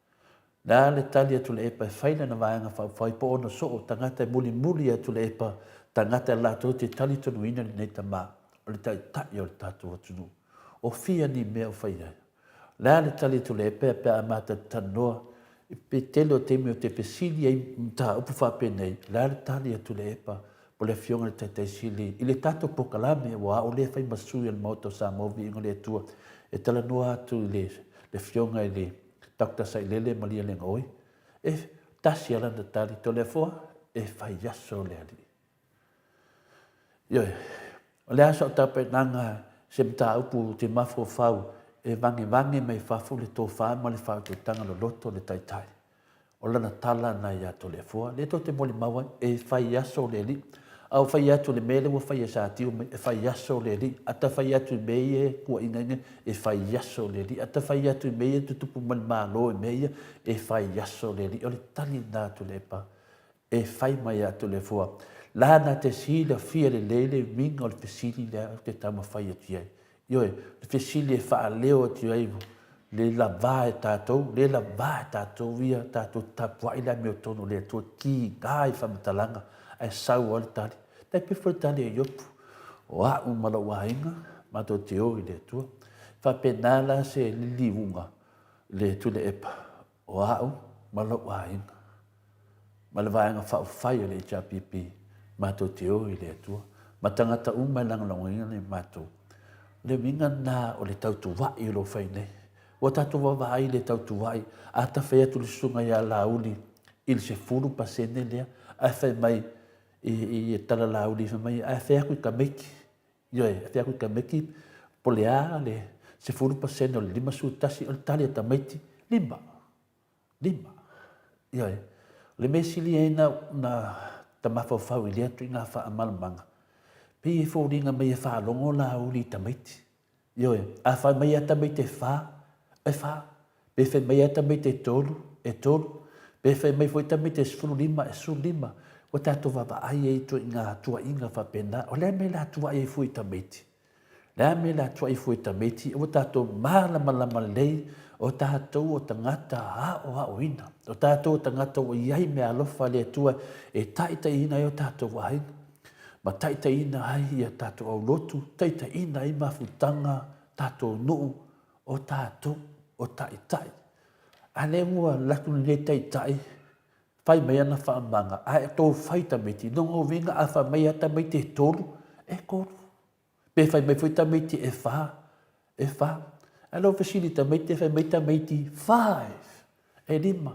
Le ale tali atu le epa e whaina na waanga whai po ono so o tangata e muli atu le epa, tangata la tō te tali tonu ina nei tama. O le tai o le tātou atunu. O fia ni mea o whai ai. Lea le tali tu le pēr a mata tanoa. Pe tele o temi o te pesili ai mta upu whape nei. Lea le tali atu le epa. Po le fionga le tai sili. I le tātou pokalame wa o le whai masui al mauto Samoa ingo le atua. E tala noa atu le fionga i le Dr. Sailele malia le ngoi. E tasi ala na tali to le foa. E whai yaso le ali. Ioe. O le aso tape nanga se mta upu te mafo whau e vange mai whafu le tō wha ma le whau te tanga lo loto le tai. O lana tala na ia to le fua. Le to te moli mawa e whai aso le li. Au whai atu le mele wa whai asa tiu e whai aso le li. Ata whai atu meye kua inga e whai aso le li. Ata whai atu meye tutupu mali malo e meye e whai aso le li. O le tali nā tu le pa e whai mai atu le fua. Lana te sila fia le lele minga o le fesili le te tama whai atu iai. Ioe, le fesili e wha leo atu iai le la vae tātou ia tātou tapuai la meo tono le atua ki ngai whamatalanga ai sau o le tali. Tai pifo le tali e iopu o au malo wainga mato te oi le atua. Whapenala se liliunga le tu le epa o au malo wainga. Ma le vaenga whaofai o le HRPP. Mātou te o i le atua. Ma tangata uma langalonga le mātou. Le minga nā o le tautu wai o lo whai nei. Wa tātou wawai le tautu wai. A ta whai atu le sunga ia lauli. Il se furu pasene lea. A whai mai i tala lauli whai mai. A whai aku i ka meki. Ioe, a whai aku i ka meki. Po le a le se furu pasene o le lima suutasi o le tali a ta meiti. Lima. Ioe. Le mesili e na tamawhawhau i lea tu i ngā wha amalamanga. Pe e fōringa mai e whaalongo la uli tamaiti. Ioe, a whai mai a tamaiti e wha. Pe whai mai a tamaiti e tolu. Pe whai mai fwoi tamaiti e sulima. Wa tātou wapa ai e tu i ngā tua inga whapena. O lea me la tua e fwoi tamaiti. Lea me la tua e fwoi tamaiti. O tātou malama lei. O tātou o tangata hao ina. O tātou o tangata o iai me alofa le tua e taita ina o tātou wahinga. Ma taita ina ai ia tātou au lotu. Taita ina i mawhutanga tātou nuu o tātou o taitai. A le mua laku ni le taitai. Whai mai ana whaamanga. A e tō whai tamiti. Nongo winga a whai mai a tamiti e tōru. E kōru. Pe whai mai whai tamiti e wha. Alo fasili tamaiti, whai mai tamaiti 5, e 5.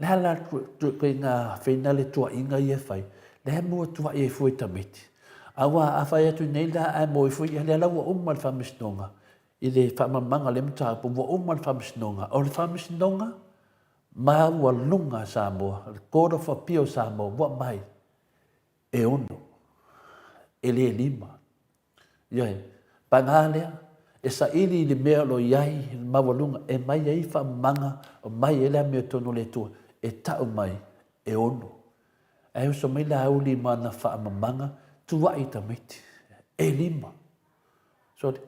Leha la koe ngā whaina le tua inga i e whai. Leha mua tua i e fwoi tamaiti. Awa a whai atu nei la a mo i fwoi, leha la ua umma le whamisnonga. I le whamamanga le mtapu, ua umma le whamisnonga. O le whamisnonga, ma ua lunga Samoa, le kōra whapio Samoa, ua mai, e ono, e le 5. Ioi, pangalea, e sa ili le mea lo iai mawalunga e mai ai whamanga o mai e lea mea tono le tua e tau mai e ono. E uso mai la auli mana whaamamanga tuwai tamiti e 5. Sorry.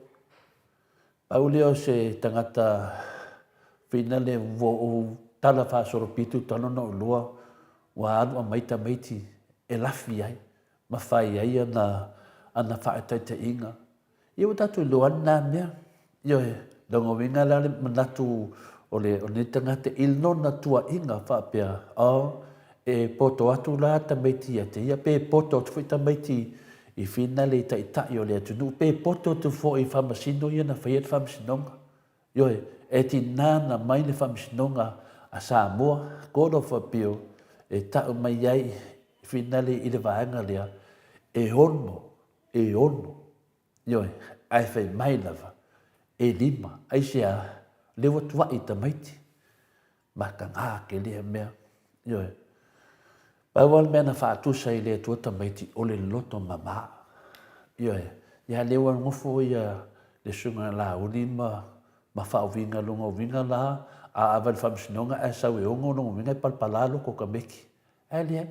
Pauli o se tangata whina le o tala whaasoro pitu tanona o lua wa anu a mai tamiti e lafi ai ma whai ai ana whaetaita inga. Ia tatu loana mea. Ioe, dongo winga lale manatu o le tangata ilnona tua inga whapea. E poto atu la tamaiti a te ia. Pe poto tu fui tamaiti i whina le taitai o le atunu. Pe poto tu fo i whamasino ia na whaiat whamasinonga. Ioe, e ti nana mai le whamasinonga a Samoa. Kono whapio e tau mai ai whina le i le vaanga lea. E ono. Ioe, ai whai mai lava, e 5, ai sea lewa tua i tamaiti. Maka ngā ke lea mea. Ioe, pawal mea na whaatusa i lea tua tamaiti o le loto mama. Ioe, ia lewa ngofo ia le sunga la uni ma whaovinga longa winga la, a awan whamsinonga e sau e ongo longa winga i palpalalo ko ka meki. E lea,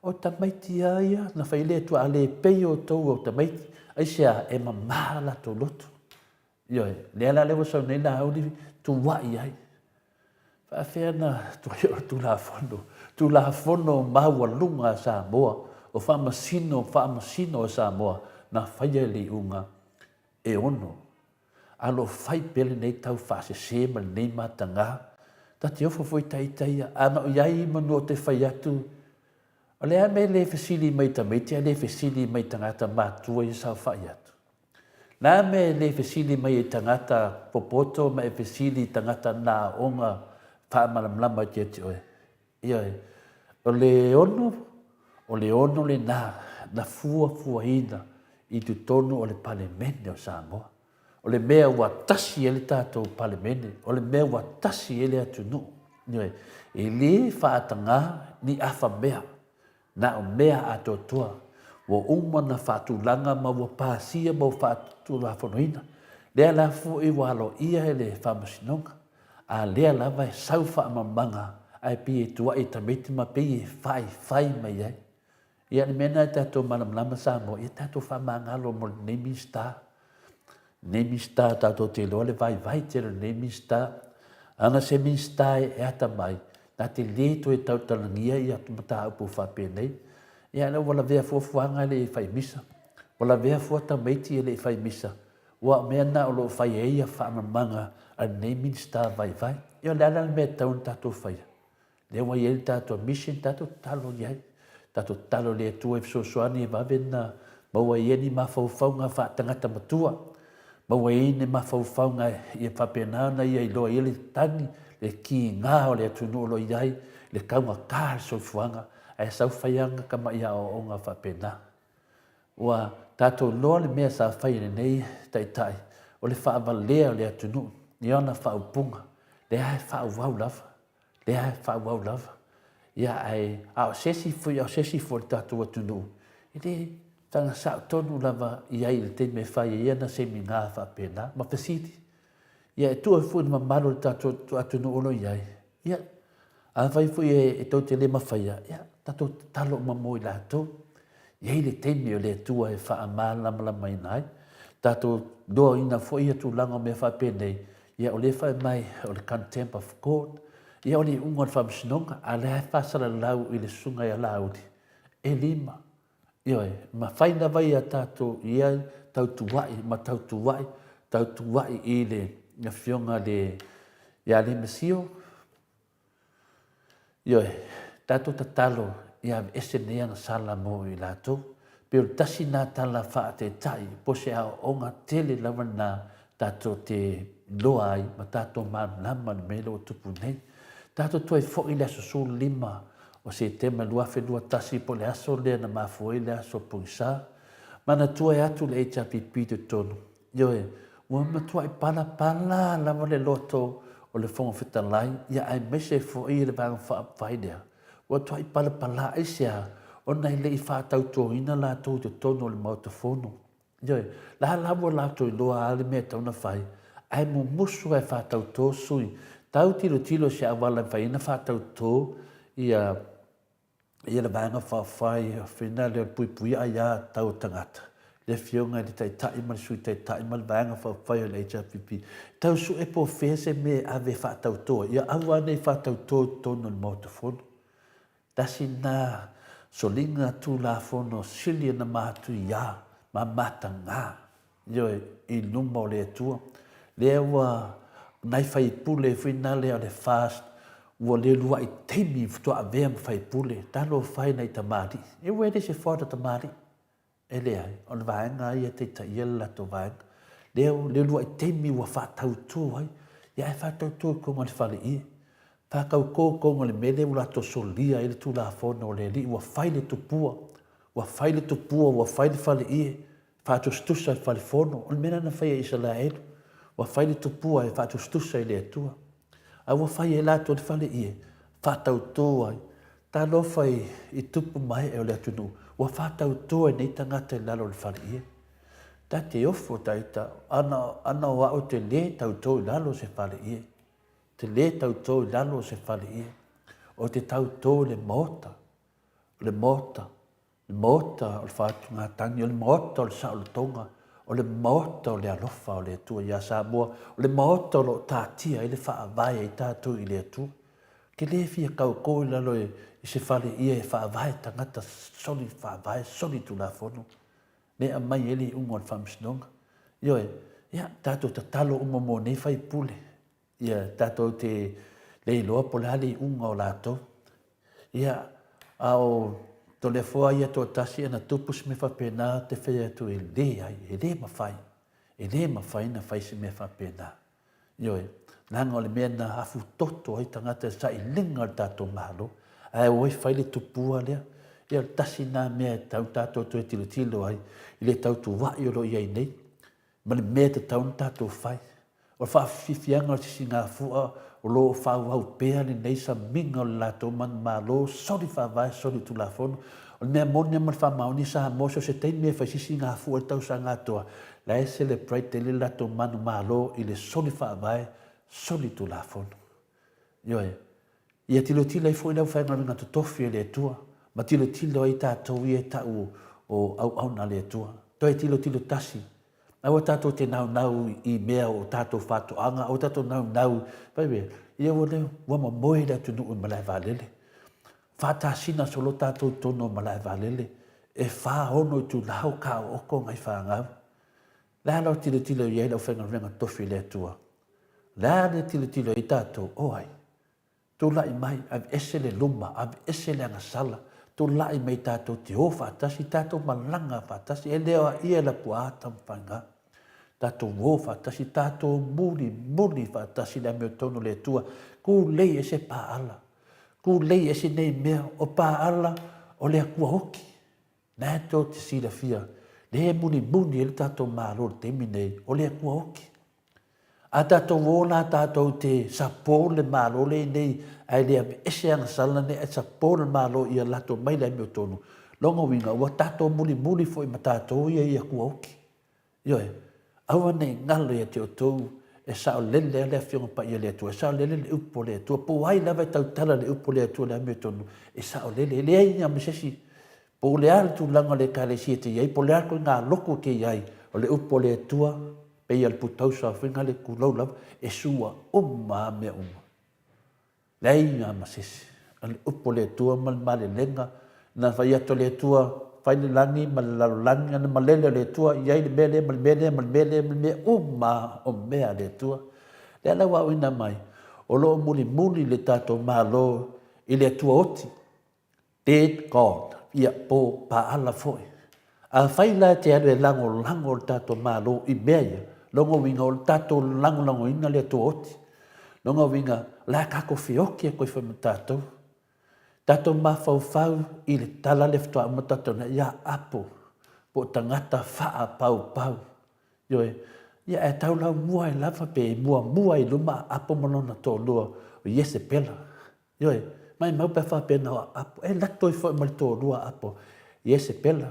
o tamaiti ia, na whai lea tua ale pei o tau o tamaiti. Ai sea e mamala to loto. Ioe, lea la lewa sau nei la hauri tu wai ai. Whaafea na tu la fono. Tu la fono maua lunga Samoa. O whamasino o Samoa. Na whaia li unga e ono. Alo whai pele nei tau whaase sema nei matanga. Ta te ofo foi taitaia. Ana o iai manu o te whai atu. O lea me le fesili mai tamaiti, le fesili mai tangata mātua i sau whai atu. Nā me le fesili mai tangata popoto, ma e fesili tangata nā onga whaamalamlama te te oe. Ioe, o le ono le na fua hina i tu tono o le palemene o Samoa. O le mea ua tasi e le tātou palemene, o le mea ua tasi e le atunu. Ioe, e le whaatanga ni awha mea. Na o mea atotoa, wo uma na whaatulanga ma wa pāsia ma whaatula whanoina. Lea la fu i walo ia he le whamasinonga. A lea la vai sau whaamamanga ai pi e tua i tamiti ma pi e whai mai ai. Ia ni mena e tato malamlama Samoa, ia tato whamangalo mo name star. Name star tato te loa le vai te le name star. Anga se mi star e ata mai. Nā te leto e tautalangia i atu mata upu whapenei. Ia na wala vea fuafuanga le i whai misa. Wala vea fuata meiti e le i whai misa. Wa mea na o lo whai eia whaamamanga a naming star vai. Ia lala mea taun tato whaia. Le wa ye tato mission tato talo ye. Tato talo le tu e sosoani e vavena. Ma wa ye ni mafaufaunga fa tangata matua. Ma wa ye ni mafaufaunga i whapenana i e loa ele tani. Le ki ngā o le atunu lo iai. Le kaunga kāre sofuanga. Ai sau whaianga kama ia o ngā whapena. Wa tato loa le mea sa whai nei tai. O le whaavalea o le atunu. Ni ona whaupunga. Le ai whauwau lava. Le ai whauwau lava. Ia ai au sesi fui tato atunu. I le tanga sa tonu lava iai le te me whai ia na se mi ngā whapena. Ma pesiti. Ia e tua fui na mamaro le tato atunu ono iai. Ia a vai fui e tau te le mawhaia. Ia tato talo mamoi lato. Iai le te me o le tua e wha amala mai nai. Tato doa ina fo ia tu langa me whapenei. Ia o le whai mai o le contempt of court. Ia o le ungon whamsinonga. A le hai whasara lau i le sunga ia laudi. E lima. Ia e. Ma whaina vai a tato ia tau tuwai. Ma tau tuwai. Tau tuwai i le nga fionga le. Ia le mesio. Ia e. Tato tatalo. Ia ese neanga sala mo i lato. Pero tasi nā tala wha te tai, po se au o ngā tele lawa nā tato te loa ai, ma tato mānama ni mele o tupu nei. Tato tuai fo i le aso su lima, o se tema lua whenua tasi po le aso lea na mafua i le aso pungsa. Mana tuai atu le HRPP te tonu. Ioe, ua ma tuai pala lawa le loto o le fonga whitalai, ia ai mese fo i le vanga wha apwaidea. Ua tuai pala ai sea, o nei le i whātau tōina la tō te tono le mautofono. Ioi, la lawa la tō i loa ale mea tauna whai, ai mo musu ai whātau tō sui. Tau tilo se awala whaina whātau tō ia le vanga whawhai, whina leo pui ai a tau tangata. Le fionga li tai mali sui tai mali vanga whawhai o le HRPP. Tau su e po whese me ave whātau tō, ia awa nei whātau tō tono le mautofono. Tasi nā, so linga tu la fono silia na matu ia, ma mata ngā. Ioe, i luma o le atua. Lea ua nai whai pule, whina lea le fast, ua le lua i teimi futua a vea ma whai pule, talo whai nei tamari. E wede se whata tamari. E lea, o le vaenga ia te ta ia lato vaenga. Le lua i teimi ua whatau tō ai. Ia e whatau tō konga le whale i. Whakau kōkonga le mele ula to solia ele tu la fono o le li ua whaile tupua. Ua whaile tupua, ua whaile whale ie. Whātu stusa i whale fono. O le mena na whaia isa la elu. Ua whaile tupua e whātu stusa i le atua. A ua whaia e lato le whale ie. Whātau tō ai. Tā lo whai i tupu mai e o le atunu. Ua whātau tō e nei tangata i lalo le whale ie. Tā te ofo taita. Ana o au te le tau tō i lalo se whale ie. Te le tau tō i lalo se whale ia. O te tau tō le mota. Le mota o le whātu ngā tangi. O le mota o le sao le tonga. O le mota o le alofa o le atua i a Samoa. O le mota o lo tātia i le whaavai i tātou i le atua. Ke le fia kau kō i lalo i se whale ia e whaavai tangata soli whaavai, soli tu la fono. Ne a mai ele ungo al whamsinonga. Ioe, ia tātou ta talo umamo nei whai pule. Ia tātou te leiloa po le hali unga o lātou. Ia au to le fua ia tō tasi ana tupus me whapena te whea tu e le ai, e le mawhai. E le mawhai na whai se me whapena. Ioe, nanga o le mea na hafu toto ai tangata sa i linga o tātou mahalo. Ai oi whai le tupua lea. Ia tasi nā mea tau tātou tu e tilo ai. I le tau tu wai o lo iai nei. Ma le mea te tau tātou whai. O le whaafifianga o tisi ngā fua, o lo whauau pēa ni nei sa minga o le lato man malo, sori whawai, sori tu la fono. O le mea mone man whamaoni sa hamosio se tein mea whaisisi ngā fua tau sa ngā toa. La e celebrate le lato manu malo i le sori whawai, sori tu la fono. Ioe, ia tilo i fo i lau whainga ngā tutofi e le tua, ma tilo i tātou i e tau o au na le tua. Toi tilo tasi. Awa tātou te nau i mea o tātou whātoanga, o tātou nau, paiwe, ia wale, wama moe la tunu o Maleifua-Mai. Whātāsina solo tātou tono o Maleifua-Mai, e whāhono i tu lau kā o oko ngai whāngau. Lā lau tilo i ei lau whenga renga tofi le tua. Lā ne tilo i tātou oai. Tu lai mai, ave ese le luma, ave ese le angasala. Tu lai mai tātou te o whaatasi, tātou malanga whaatasi, e leo a ia la puata mwhanga. Tātou o whaatasi, tātou muri whaatasi la meo tonu le tua. Ku lei ese pāala. Ku lei ese nei mea o pāala o lea kua hoki. Nā tō te sira fia. Le muni e le tātou mālo te minei o lea kua hoki. A tātou wōna tātou te sapo le mālo le nei ai lea me ese angasala ne e sapo le mālo ia lato mai le meo tonu. Longa winga ua tātou muni fo i ma tātou ia kua hoki. Ioe, aua nei ngalo ia te o tōu e sao lele lea fionga pa ia lea tua, e sao lele le upo lea tua, po ai lawa tau tala le upo lea tua lea meo tonu, e sao lele, lea inga misesi, po lea le tu langa le ka le sia te iai, po lea koe ngā loko ke iai, o le upo lea tua, pe ia le putau sa whinga le kulau lawa, e sua umma mea umma. Lea inga misesi, le upo lea tua, ma le lenga, na whai ato lea tua, whaile langi, ma le lalo langi, ana ma lele le tua, iai le mele, ma le mele, o mea le tua. Le ala wau ina mai, o loo muli le tātou mālo i le tua oti. Dead God, ia po paala foi. A whaila te anu e lango le tātou mālo i mea ia, longo winga o le tātou lango ina le tua oti. Longo winga, la kako whioki e koe whama tātou. Tātou mawhau i le tala le ftoa ama tātou na ia apo po tangata whaa pau. Ioe, ia e tau lau mua e lava pe mua i luma apo malona tō lua o Iese Pela. Ioe, mai mau pe wha pena o apo, e lato i fwoi mali tō lua apo Iese Pela.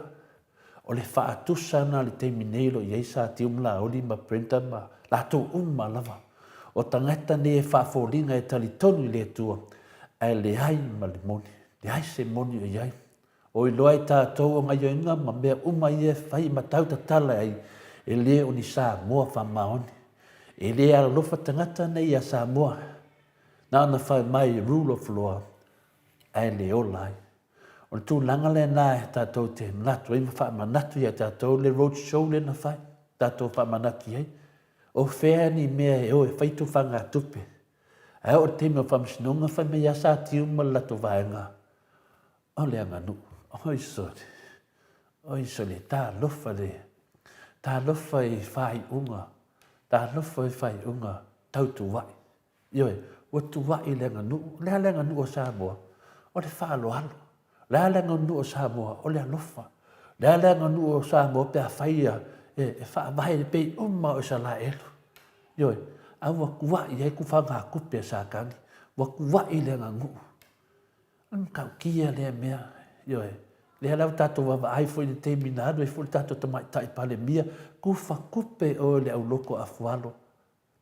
O le wha atusa na le te mineilo i eisa ti umla oli ma prenta ma lato lava. O tangata ne e wha fōringa e tali tonu i le tua. Ai le ai ma le moni, le ai se moni o iai. O i loa i tātou o ngai oinga ma mea ia whai ma tau tatala ai e le o ni Samoa whamaoni. E le ala lofa tangata nei a Samoa. Na ana whai mai rule of law, ai le o lai. O tū langa le nā e tātou te manatu, e ma wha manatu ia tātou le road show le na whai, tātou wha manatu iai. O whea ni mea e o e whaitu whanga tupe. Ai o te mea whamsinunga whai mea sa tiu ma lato vaenga. O le anganu, oi sole, tā lofa i whai unga, tau tu wai. Ioe, o tu wai le anganu o Samoa, o le whaaloalo. Le anganu o Samoa, o le alofa. Le anganu o Samoa pe a whaia, e whaavahe pe o sa la elu. Ioe, a wakuwai e ku whanga kupe sa kangi. Wakuwai le ngangu. Kau kia le mea. Ioe, le halau tātou wawa ai fo i te minado e fo i tātou tamai tai pale mia. Ku whakupe o le au loko a fualo.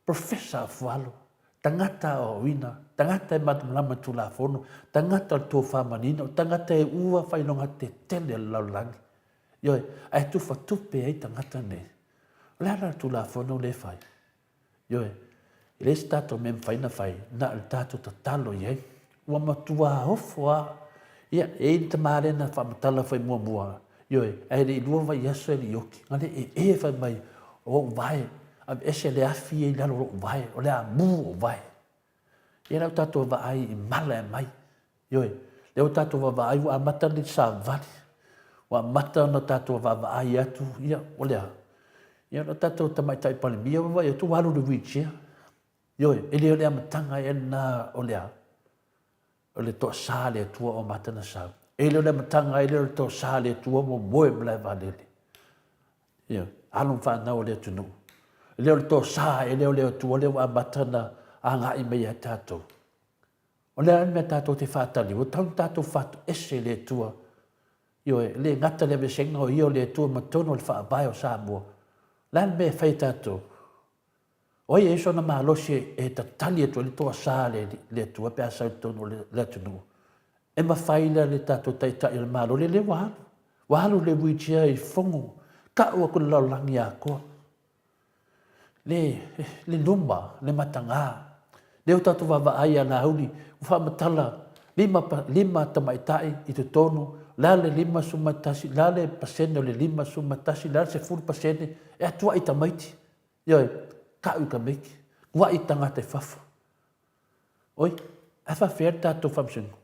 Professor a fualo. Tangata o wina. Tangata e matamlama tu la fono. Tangata o tō whamanino. Tangata e ua whainonga te tele laulangi. Ioe, ai tu whatupe ei tangata ne. Le halau tu la fono le whai. Ioe, le stato mem faina fai na el tato tatalo ye wa matua ofwa ia e te mare na fa matala fai mua ioe ai le lua vai yaso e yoki ngale e fai mai o vai ab ese le afi e la ro vai o le amu vai ia la tato va ai mala mai ioe le tato va ai wa mata le sa vali wa mata no tato va ai atu ia o le ia no tato tamai tai pale mia vai tu walu de wheelchair. Ioe, e leo lea matanga e na o lea. O le toa saa lea tua o matana saa. E leo lea matanga e leo le toa saa lea tua mo moe mlai valele. Ioe, alum whanau lea tunu. E leo le toa saa e leo lea tua leo a matana a ngai mei a tātou. O lea mea tātou te whātali. O taun tātou whātu ese lea tua. Ioe, le ngata lea me senga o io lea tua matono le whaabai o Samoa. Lea mea whai tātou. Oi e so na malosi e tatali e to le toa sa le tua pe asa tono le tunu. E ma faila le tato taita il malo le walu. Walu le wheelchair i fongo. Ka ua kun lau langi a koa. Le lumba, le matanga. Le o tato wawa ai ana hauli. Ufa matala lima tamaitai i te tonu. La le lima sumatasi, la le pasene o le lima sumatasi, la se furu pasene. E atua i tamaiti. Ioe, ka meki, wa i tangata e whafu. Oi, a whawhia tātou whamsingo.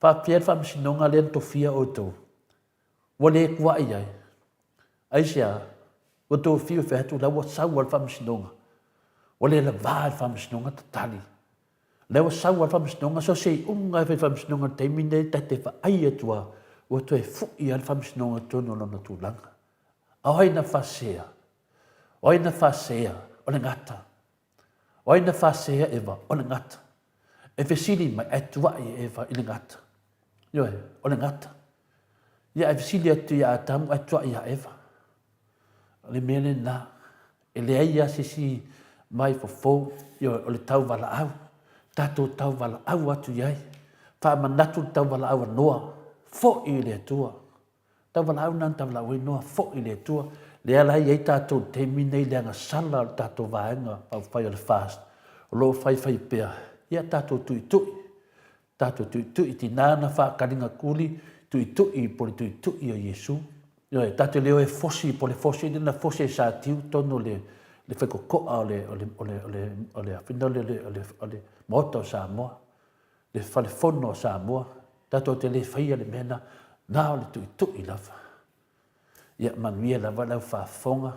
Whawhia whamsinonga le tofia o tō. Wale kua i ai. Aisia, o tō whio whehatu lawa sau al whamsinonga. Wale la vāi whamsinonga tatali. Lewa sau al whamsinonga so sei unga e whamsinonga teimine tate wha ai atua o tō e fui al whamsinonga tono lona tūlanga. Aina whasea. Aina whasea o le ngata. Aina whasea ewa o le ngata. E whesili mai atuai ewa i le ngata. Ioe, o le ngata. Ia e whesili atu ia atamu atuai ia ewa. Le mele na. E le aia sisi mai fofo. Ioe, o le tau wala au. Tato tau wala au atu iai. Wha manatu tau wala au anoa. Fo i le atua. Tau wala au nan tau wala au noa. Fo i le atua. Le ala i ei tato te minei le anga sala tato vaenga. Pau whai o le fast. O lo whai pēr. Ia tato tui tui. Tato tui tui ti nana wha karinga kuli. Tui tui po le tui tui o Yesu. Ioe, tato leo e fosi po le fosi. Nina fosi e sa tiu tono le whekokoa o le afina o le mota o Samoa. Le whalefono o Samoa. Tato te le whaia le mena. Nā o le tui tui lawa. Ia manuia lawa lau whaafonga.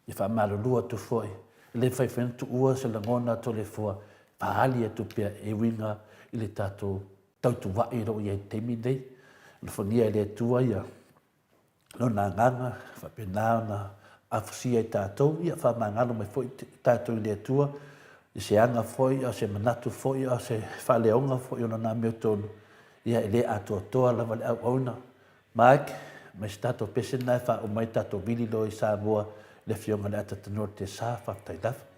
Ia wha malolua tu foi. Le whai whentu ua se langona to le fua. Paali atu pia e winga i le tato tautu wai ro i e temi nei. Le fonia i le atua ia. No nā nganga, whapenao na afusia i tātou. Ia wha mangano mai foi tātou i le atua. I se anga foi, o se manatu foi, o se whaleonga foi o nā meo tonu. Ia i le atua toa lava le au auna. Mike, mai se tātou pese nai wha o mai tātou vili lo i Samoa. Le fionga le ata tanor te sā whaftai lawa.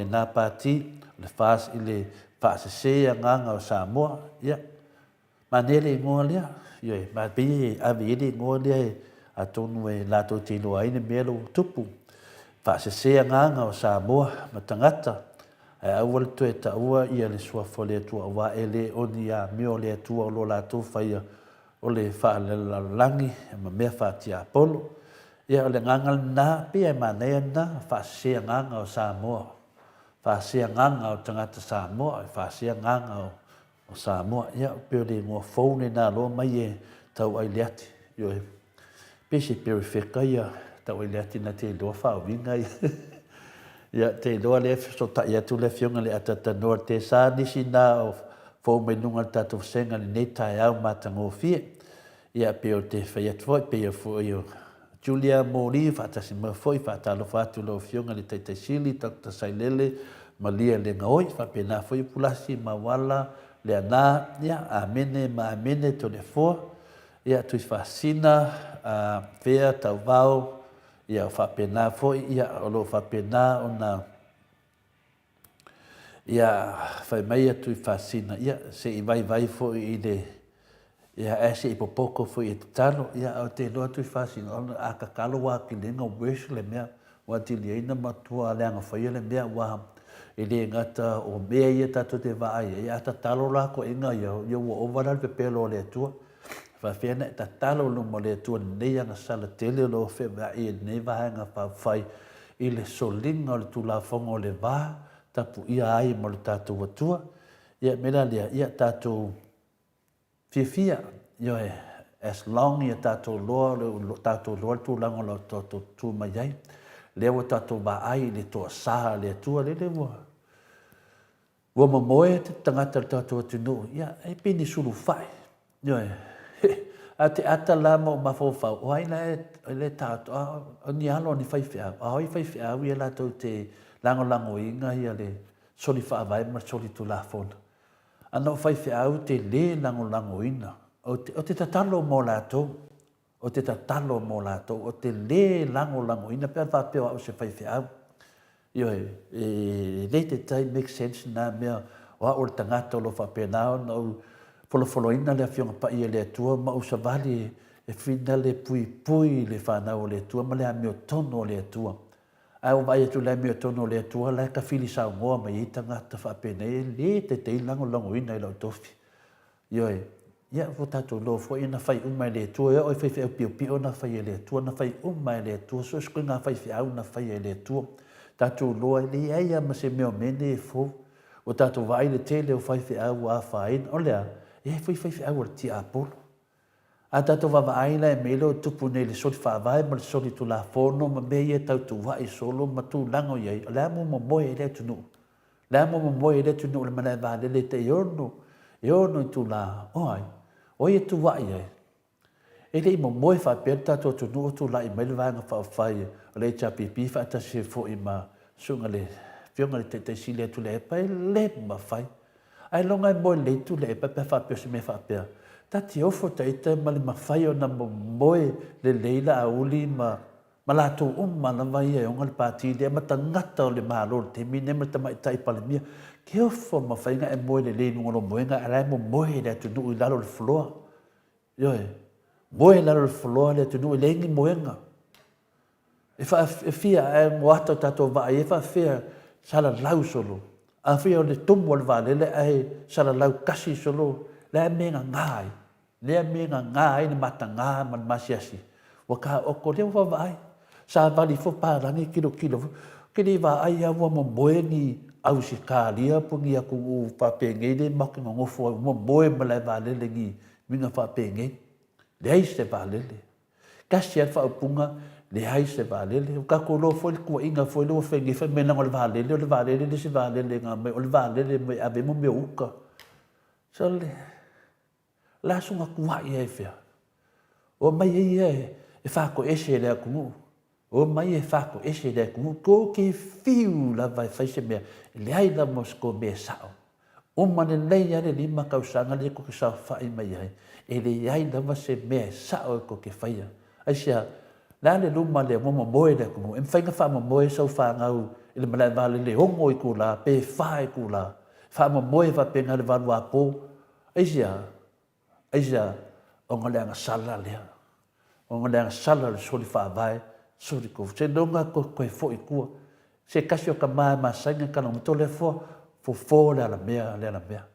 nā pāti, le whās i le whaasesea nganga o Samoa, ia. Manele ngoa lea, ia, mapi avi ele ngoa lea a tonu e lato te loa ine melo tupu. Whaasesea nganga o Samoa, ma tangata, ai awal tu e taua ia le suafo le atua wa ele oni a meo le atua o lo lato whaia o le whaalelangi, ma mea whaatia apolo. Ia o le ngangal na, pia manea na, whaasesea nganga o Samoa. Whaasesea nganga o tangata Samoa, whaasesea nganga o Samoa. Ia pio le ngua fōne nā loa mai e tau ai leati. Io e pisi pio whika ia tau ai leati na te loa whaawinga ia. Ia te loa le so ta ia tu le fionga le atata noa te sa nisi nā o fō menunga tatou senga le nei tai au matango fie. Ia pio te whaiatwoi pio fo io Julia Mori whaatasi ma foi whaatalo whaatu lo fionga le teitai sili Dr. Sailele ma lia le ngaoi whapena foi pulasi ma wala le ana ia amene ma amene to le fo ia tui whaasina whea tau vau ia whapena foi ia o lo whapena ona ia whai mai tui whaasina ia se i vai foi i le ia ese i popoko foi e talo ia o te loa tui whaasina ona a kakalo wa ki lenga wesh le mea wa ti leina matua leanga whaia le mea wa e le ngata o mea ia tato te vaai ia ta talo la ko inga ia wa overall pe pelo le tua fa fena ta talo lo mo le tua nei anga sala tele lo fe va e nei va nga fa fai i le solinga le tu la fongo le va tapu ia ai mo le tato wa tua ia mela le ia tato fia ia as long ia tato lo tato lo tu lango lo tato tu mai ai le wa tato va ai le to sa le tua le wa moe te tangata tato tunu ia e pini sulu fai ia ate ata la mo mafofa o ai le tato ni alo ni fai fia ai fai fia ia la to te lango inga ia le soli fa vai ma soli tu la fona ana fai fia au te le lango ina o te tatalo mo la to o te tatalo mo la to o te le lango ina pe fa pe o se fai fia au io le te tai make sense na mea o tangata lo fa pe na no folo ina le fionga pa ia le tua ma usa vali e fina le pui le fa na o le tua ma le a meo tono le tua ai o vai tu le meo tono le tua la ka fili sa ngoa ma i tangata fa pe ne le te lango ina i lo tofi io ia votato lo fo ina fai mai le tua o fai pio na fai le tua na fai mai le tua so skunga fai na fai le tua tato loa le ai ma se meo mene fo o tato vai le tele o fai a fai o lea e fai o ti apolo a tato va ai la melo tupu ne le soli fa vai ma le soli tu la fono ma me ia tau tu vai solo ma tu lango ia la mo mo le tu no la mo mo le tu no le mana va le te yorno tu la oi o ia tu vai e le mo fa per tato tu no tu la i mai va nga fa fai le chapipi fa ta se fo i ma sunga le fionga le te sile tu le pa le ma fai ai longa mo le tu le pa fa pe se me fa pe ta ti ofo ta ite ma le ma fai o na mo le leila a uli ma la tu ma na vai e onga le pati le ma tangata o le ma lo te mi ne ma ta mai tai pa le mia ke ofo ma fai nga e mo le le no mo nga ala mo le tu no la lo floor yo mo la lo floor le tu no le ngi mo nga e fa fia e moata tato va e fa fia sala lau solo a fia le tumo le vale le ai sala lau kasi solo le menga ngai ni matanga man masiasi wa ka o ko le va vai sa vali fo pa la ni kilo ke ni va ai a mo moeni au si kalia pungi aku pa penge le mak ngo fo mo moe ma le vale le ngi minga fa penge le ai se vale le kasi fa punga le ai se vale le ka ko lo fo ko inga fo lo fengi fe mena o le vale le se vale le nga me o le vale le me ave mo me uka so le la sunga kuwa e fe o mai e fa ko ese le ku o mai e fa ko ese le ku ko ke fiu la vai fa se me le ai la mosco be sao o mane nei ya le lima ka usanga le ko sa fa i mai ai e le ai la va se me sao ko ke fa ia ai sia la le luma le mo le ku em fa nga fa mo so fa nga le malai vale le hongo I kula, pe whae kula, wha mo moe wa penga le walu apo, Aisia, o ngā leanga sala lea, o ngā leanga sala le soli wha vai, soli ko, se nonga koe fo I kua, se kasi o ka mai ma sainga ka no mto le fo le ala mea.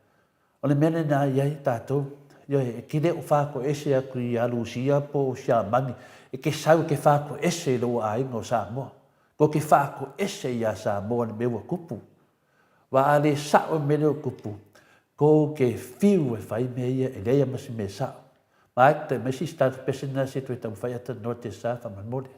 O le mene na iai tātou, e kile o whako ese a kui alusia po o sia mangi, e ke sau ke whako ese lo a ingo Samoa. Ko ke whako ese ia Samoa ni meua kupu. Wa ale sao mele o kupu, ko ke fiu e whai me ia e leia masi me sao. Ma akta mesi statu pesina se tu e tamu whai ata no te sa whamanmole.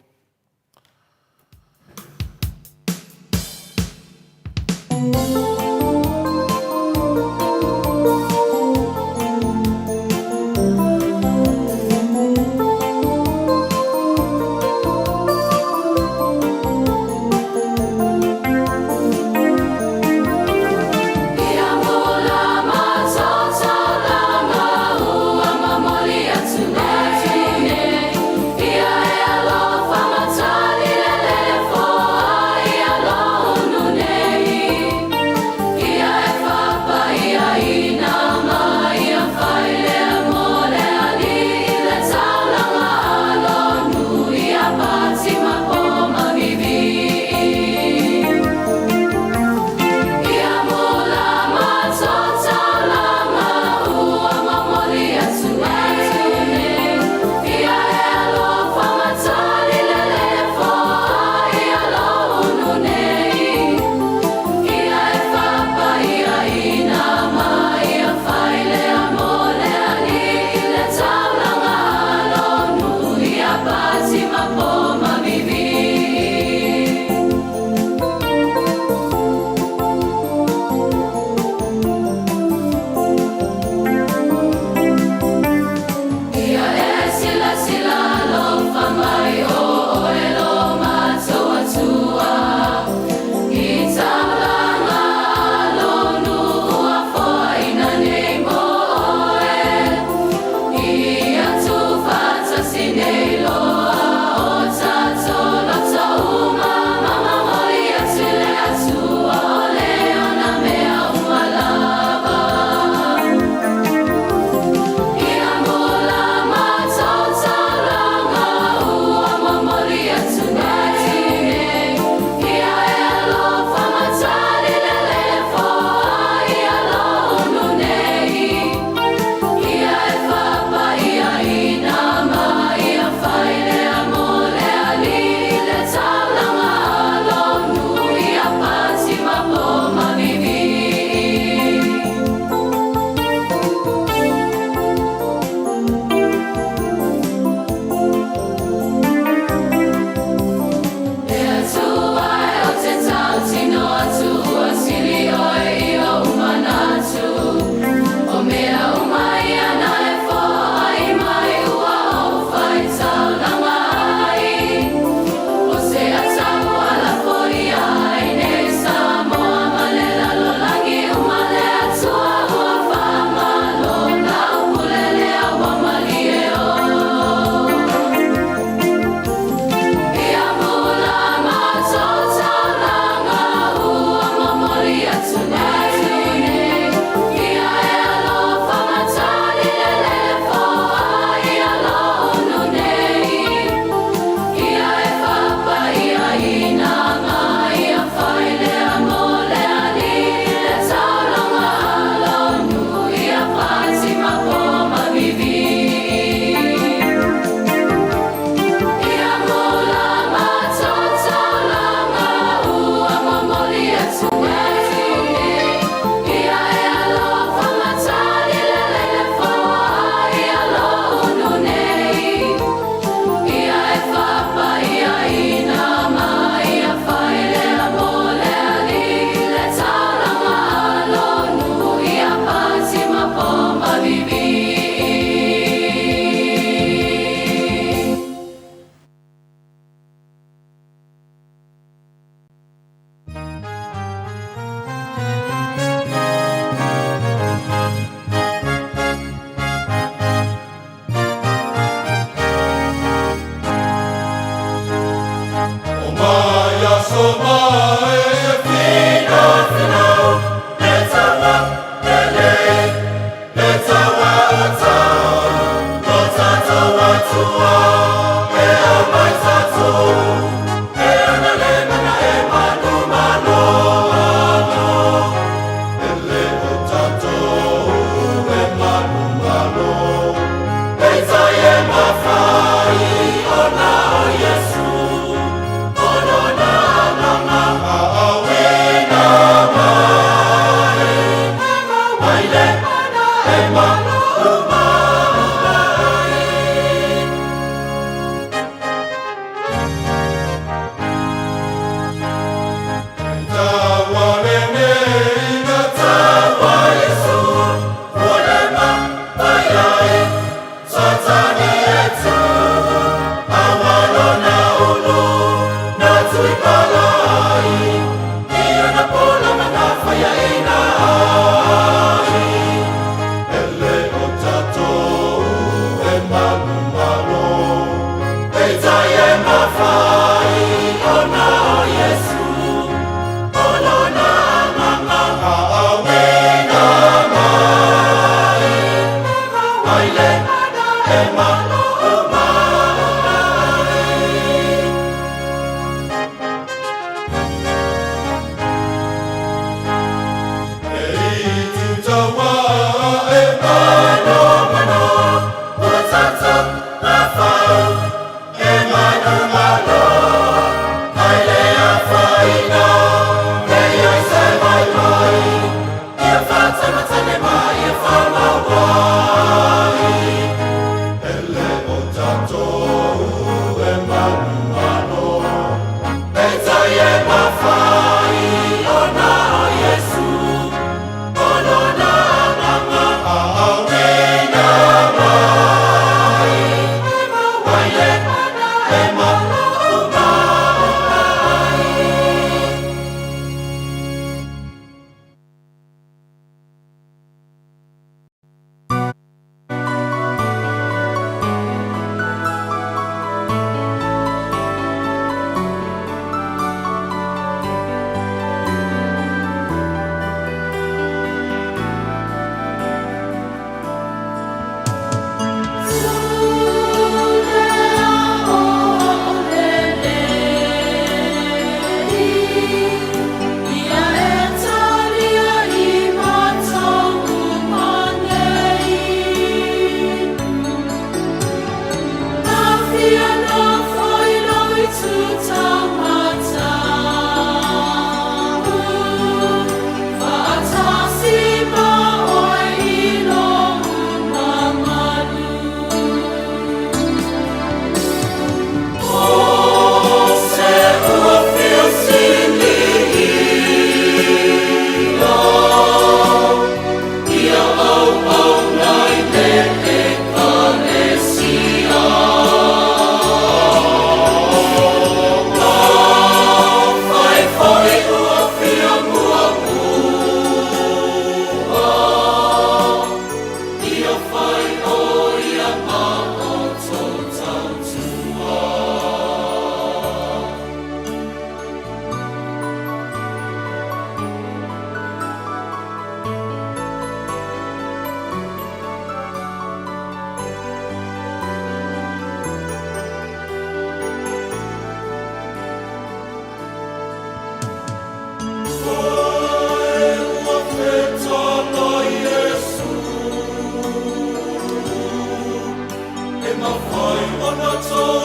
Oh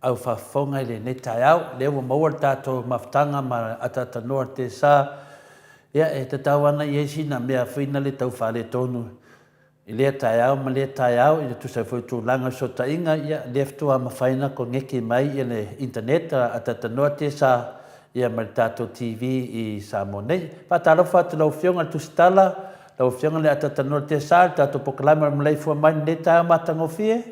au whafonga i le ne tai au, le ua maua tātou mawhtanga ma atatanoa te sā, ia e te tauana i eisi na mea whina le tau whare tonu. I lea tai au, ma lea tai au, i le tusa fwoi tūlanga so ta inga, ia lea ftua ma whaina ko ngeki mai i le internet atatanoa te sā, ia ma le tātou TV i Samoa nei. Pātalo whatu lau whionga tusitala, lau whionga le atatanoa te sā, tātou pokalama Maleifua-Mai ne tai au matangofie.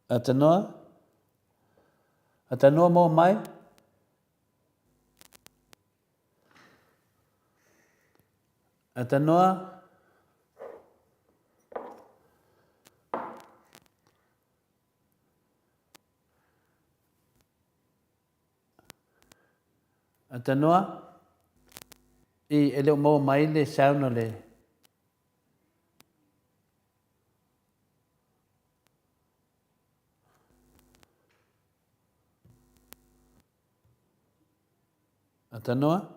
Atanoa? Atanoa mo mai? Atanoa? Atanoa? I ele mo mai le sauna le. Atanoa?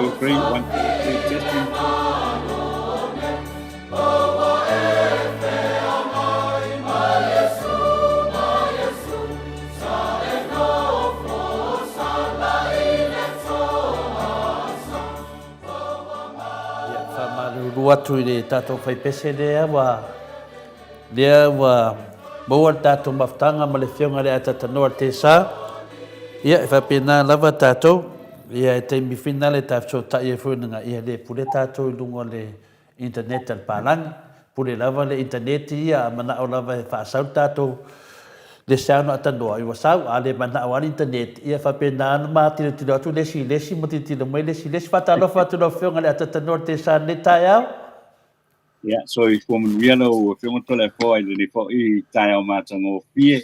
2, 3, 1, 2, 3, testing. Rua tu le tato fai pese lea wa boa tato maftanga ma le fionga le ata tanoa te sa ia fa pena lava tato ia e te mi finale ta so ta ia fu nga ia le pule tato lungo le internet al palang pule lava le internet ia mana o lava fa sa tato le sa no atanoa i wa sa ale mana o internet ia fa pena ma ti tu lesi mo ti mai lesi fa talo fa tu no fionga le ata tanoa te sa ne ta Yeah, so I come realo fiong to le fo I le fo I tai o matango pie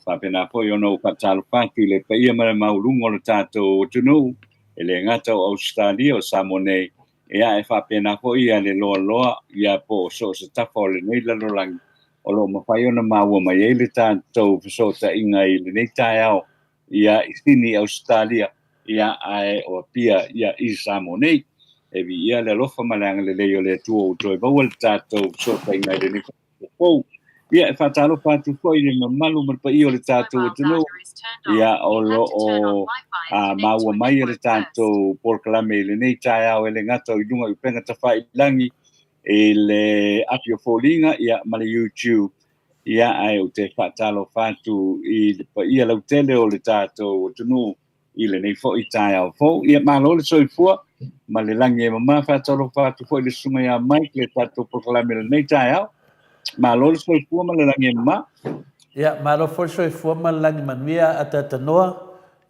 fa pena fo yo no ka talo pati le pe ia mara maulungo le tato tunu ele ngata o Australia o Samoa ia e fa pena fo ia le loa ia po so se tafo le nei la lang o lo ma fa yo na maua mai ele tato so ta inga I le nei tai ao ia Sydney Australia ia ai o pia ia I Samoa e vi ia le lofa malanga le leo le tuo to e bawal tato so pa inga le ni ko ia e fatalo fatu ko I le malu mar pa io le tato tuno ia o lo o a maua mai le tato por clame le nei tai au le ngato I dunga I penga ta fai langi e le apio folinga ia male YouTube ia ai o te fatalo fatu I le pa ia le tele o le tato tuno I le nei fo I tai au fo ia malo le soifua ma le langi e mama whatalo whatu fo I le sunga ia mai le tato proklame le nei tai au ma lo le soifua ma le langi e mama ia ma lo fo soifua ma le langi manuia ata tanoa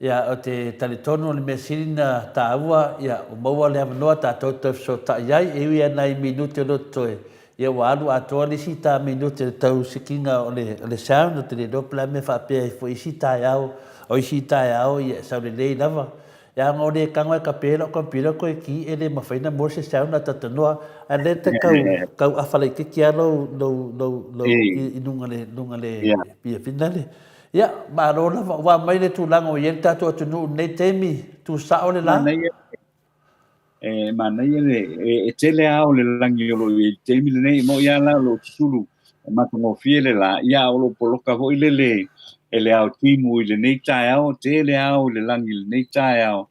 ia o te talitono le mesina taua ia o maua le avanoa tatou tauso taʻiai e ui ana I minute loto e ia ua alu atoa le sita minute le tau sikinga o le sound o te le dopla me whaapea I fo isi taeao o isi taeao ia sau le lei lava ia ngore kangwa ka pela ko pila ko ki ele mafina mo se sound ata tanoa a le te kau afala ke kia lo inunga le pia finale ia ma ro la wa mai le tu lango ye tato tu no nei temi tu sa o le la ma nei e tele au le langi o lo I temi le nei mo ia la lo sulu ma ko fiele la ia o lo poloka ho ile ele au timu I le nei tai au tele au le langi le nei tai au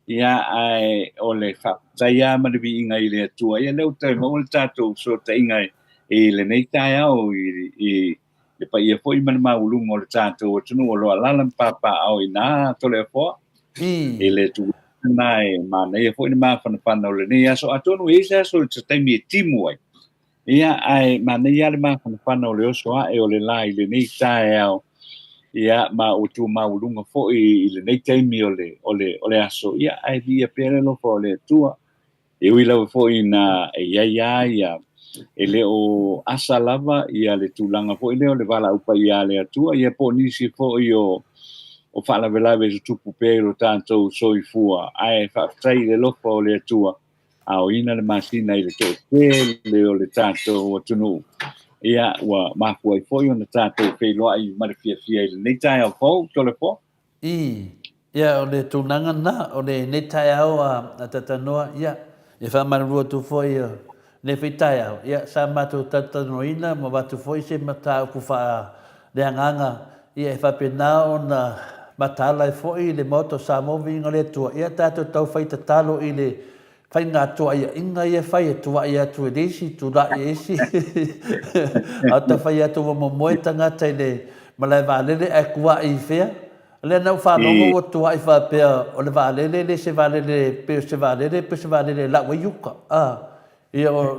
ia ai o le fa taia ma le inga I le tua ia le utai mo le tato so ta inga I le nei tai au I le pa ia foi man maulungo le tato tunu o lo alalan papa au ina to le fo ele tu nai ma nei foi ma fan o le nei aso atonu isa so te taimi timu ai ia ai ma nei ale ma fan o le so a e o le lai le nei tai au ia ma o tu maulunga fo I le nei taimi o le aso ia ai via pere lo fo le tua e ui lau fo ina e ia ele o asa lava ia le tulanga fo ile o le vala upa ia le atua ia po nisi fo o fala velave su tupu pero tanto soifua ai fa trai le lofo o le atua a o ina le masina I le le o le tanto o tunu ia wa mafu ai fo ona tanto pe lo ai marfia fia I le nei tai o fo to le fo ia o le tunanga na o le nei tai au a tatanoa ia e fa marua tu fo ia ne fitai au ia sa matu tatanoina ma watu foi se mata ku fa le anganga ia fa pena ona matala e foi le moto sa movinga le tua ia tato tau fai tatalo I le fai ngā tua ia inga ia fai e tua ia tu e desi tu la e esi ata fai atu wa momoe tangata I le malai valele e kua I fea le nau whanongo o tua I whapea o le valele le se valele pe se valele la wa yuka ia o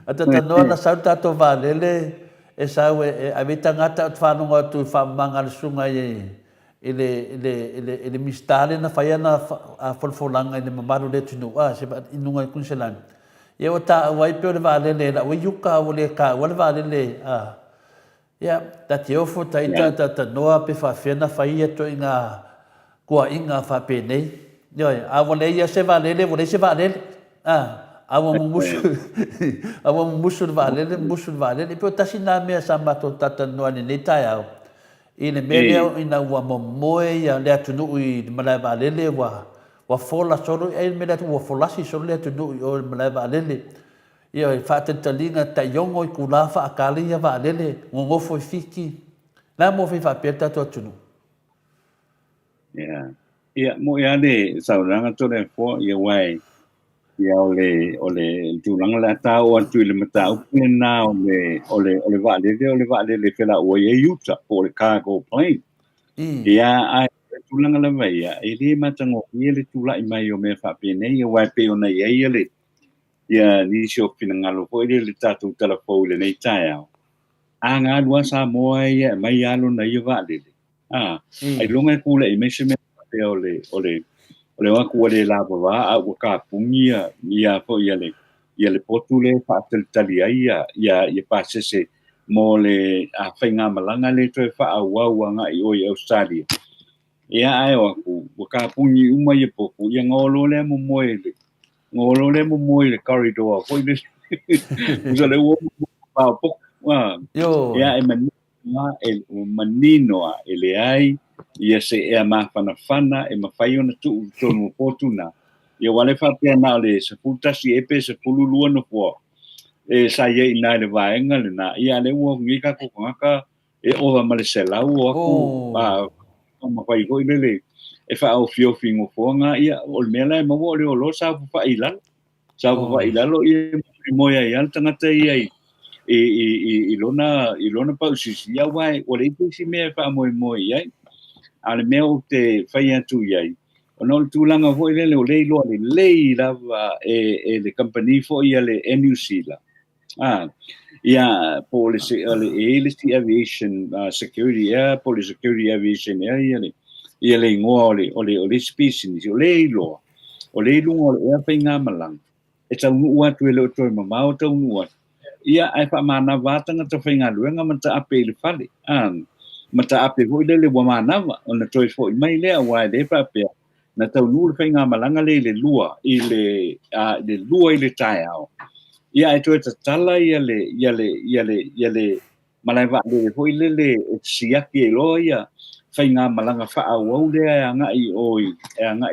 ata tanoa na sau tato valele e sau e avita ngata o whanongo atu whamanga le sunga ele mistale na whaia na wholfolanga I le mamaru le tunu se inunga I kunselan ia o ta wai pe o le valele la wa yuka o le ka o le valele ia tati ofo taita tanoa pe whawhia na whaia to I ngā kua inga whape nei Yoi, awa le ia se valele, wale se valele. Awa musu valele, musu valele. Pio tasi nā mea sa mato tata noa ni nei tai au. I le mea leo ina ua momoe ia le atunu i malai vaalele wa fola solo e me le atu wa folasi solo le atunu i o le malai vaalele. Ia i whaatentalinga ta iongo i kula whaakali ia vaalele ngongofo i fiki. La mo fi whaapea tatu atunu. Ia mo ia le sauranga tole fo ia wai. Ia ole tūlanga la tau atu le mata upena ole vaalele whela ua ia yuta po le cargo plane. Ia ai tūlanga la vai ia e le matango ia le tūla i mai o mea whaapea nei ia wai pe ona ia le ia nisi o pina ngalo po ile le tatu telefou le nei tai au. A ngā lua Samoa ia mai alo na ia vaalele. Ai longa e kule i meise mea whaapea ole waku wale la bava a waka pungia ia fo ia le potu le whaateltali ia pasese mo le a whainga malanga le toi whaawawanga i oi Australia. Ia ai waku waka pungi uma ia poku ia ngolo le mo moe le corridor fo ile usa le uo pa poku ia e manino e le ai ia se e mawhanawhana e mawhai ona tu tonu potuna. Ia wale whapea na le se putasi epe se pululua no fua. E sa ia ina le vaenga le na ia le ua ngika kokongaka e ova male se lau aku mawhai hoi lele e wha au fiofi ngofonga ia o le mela e mawo le o lo sa fufa ilalo. Sa fufa ilalo ia moia ia tangata ia i lona pausisi ia wai o le ipisi mea wha moe ia ale mea o te whai atu iai. O nō le tūlanga fo i lele o lei loa le lei lava e le company fo i le NUC la. Ia po le si aviation security po le security aviation ia le ingoa o le species o lei loa. O lei lunga o le ea whai ngā malang. E tau nuu atu e leo toi mamao tau nuu atu. Ia ai wha mana vātanga ta whai ngā luenga mata ape i le whale. Mata ape hoi lele wa manawa o na toi fo i mai lea wa le papea na tau nuu le whainga malanga le lua i le lua i le tai au. Ia e toi ta tala ia le malaiwa le hoi lele siaki e loa ia whainga malanga wha au au lea e anga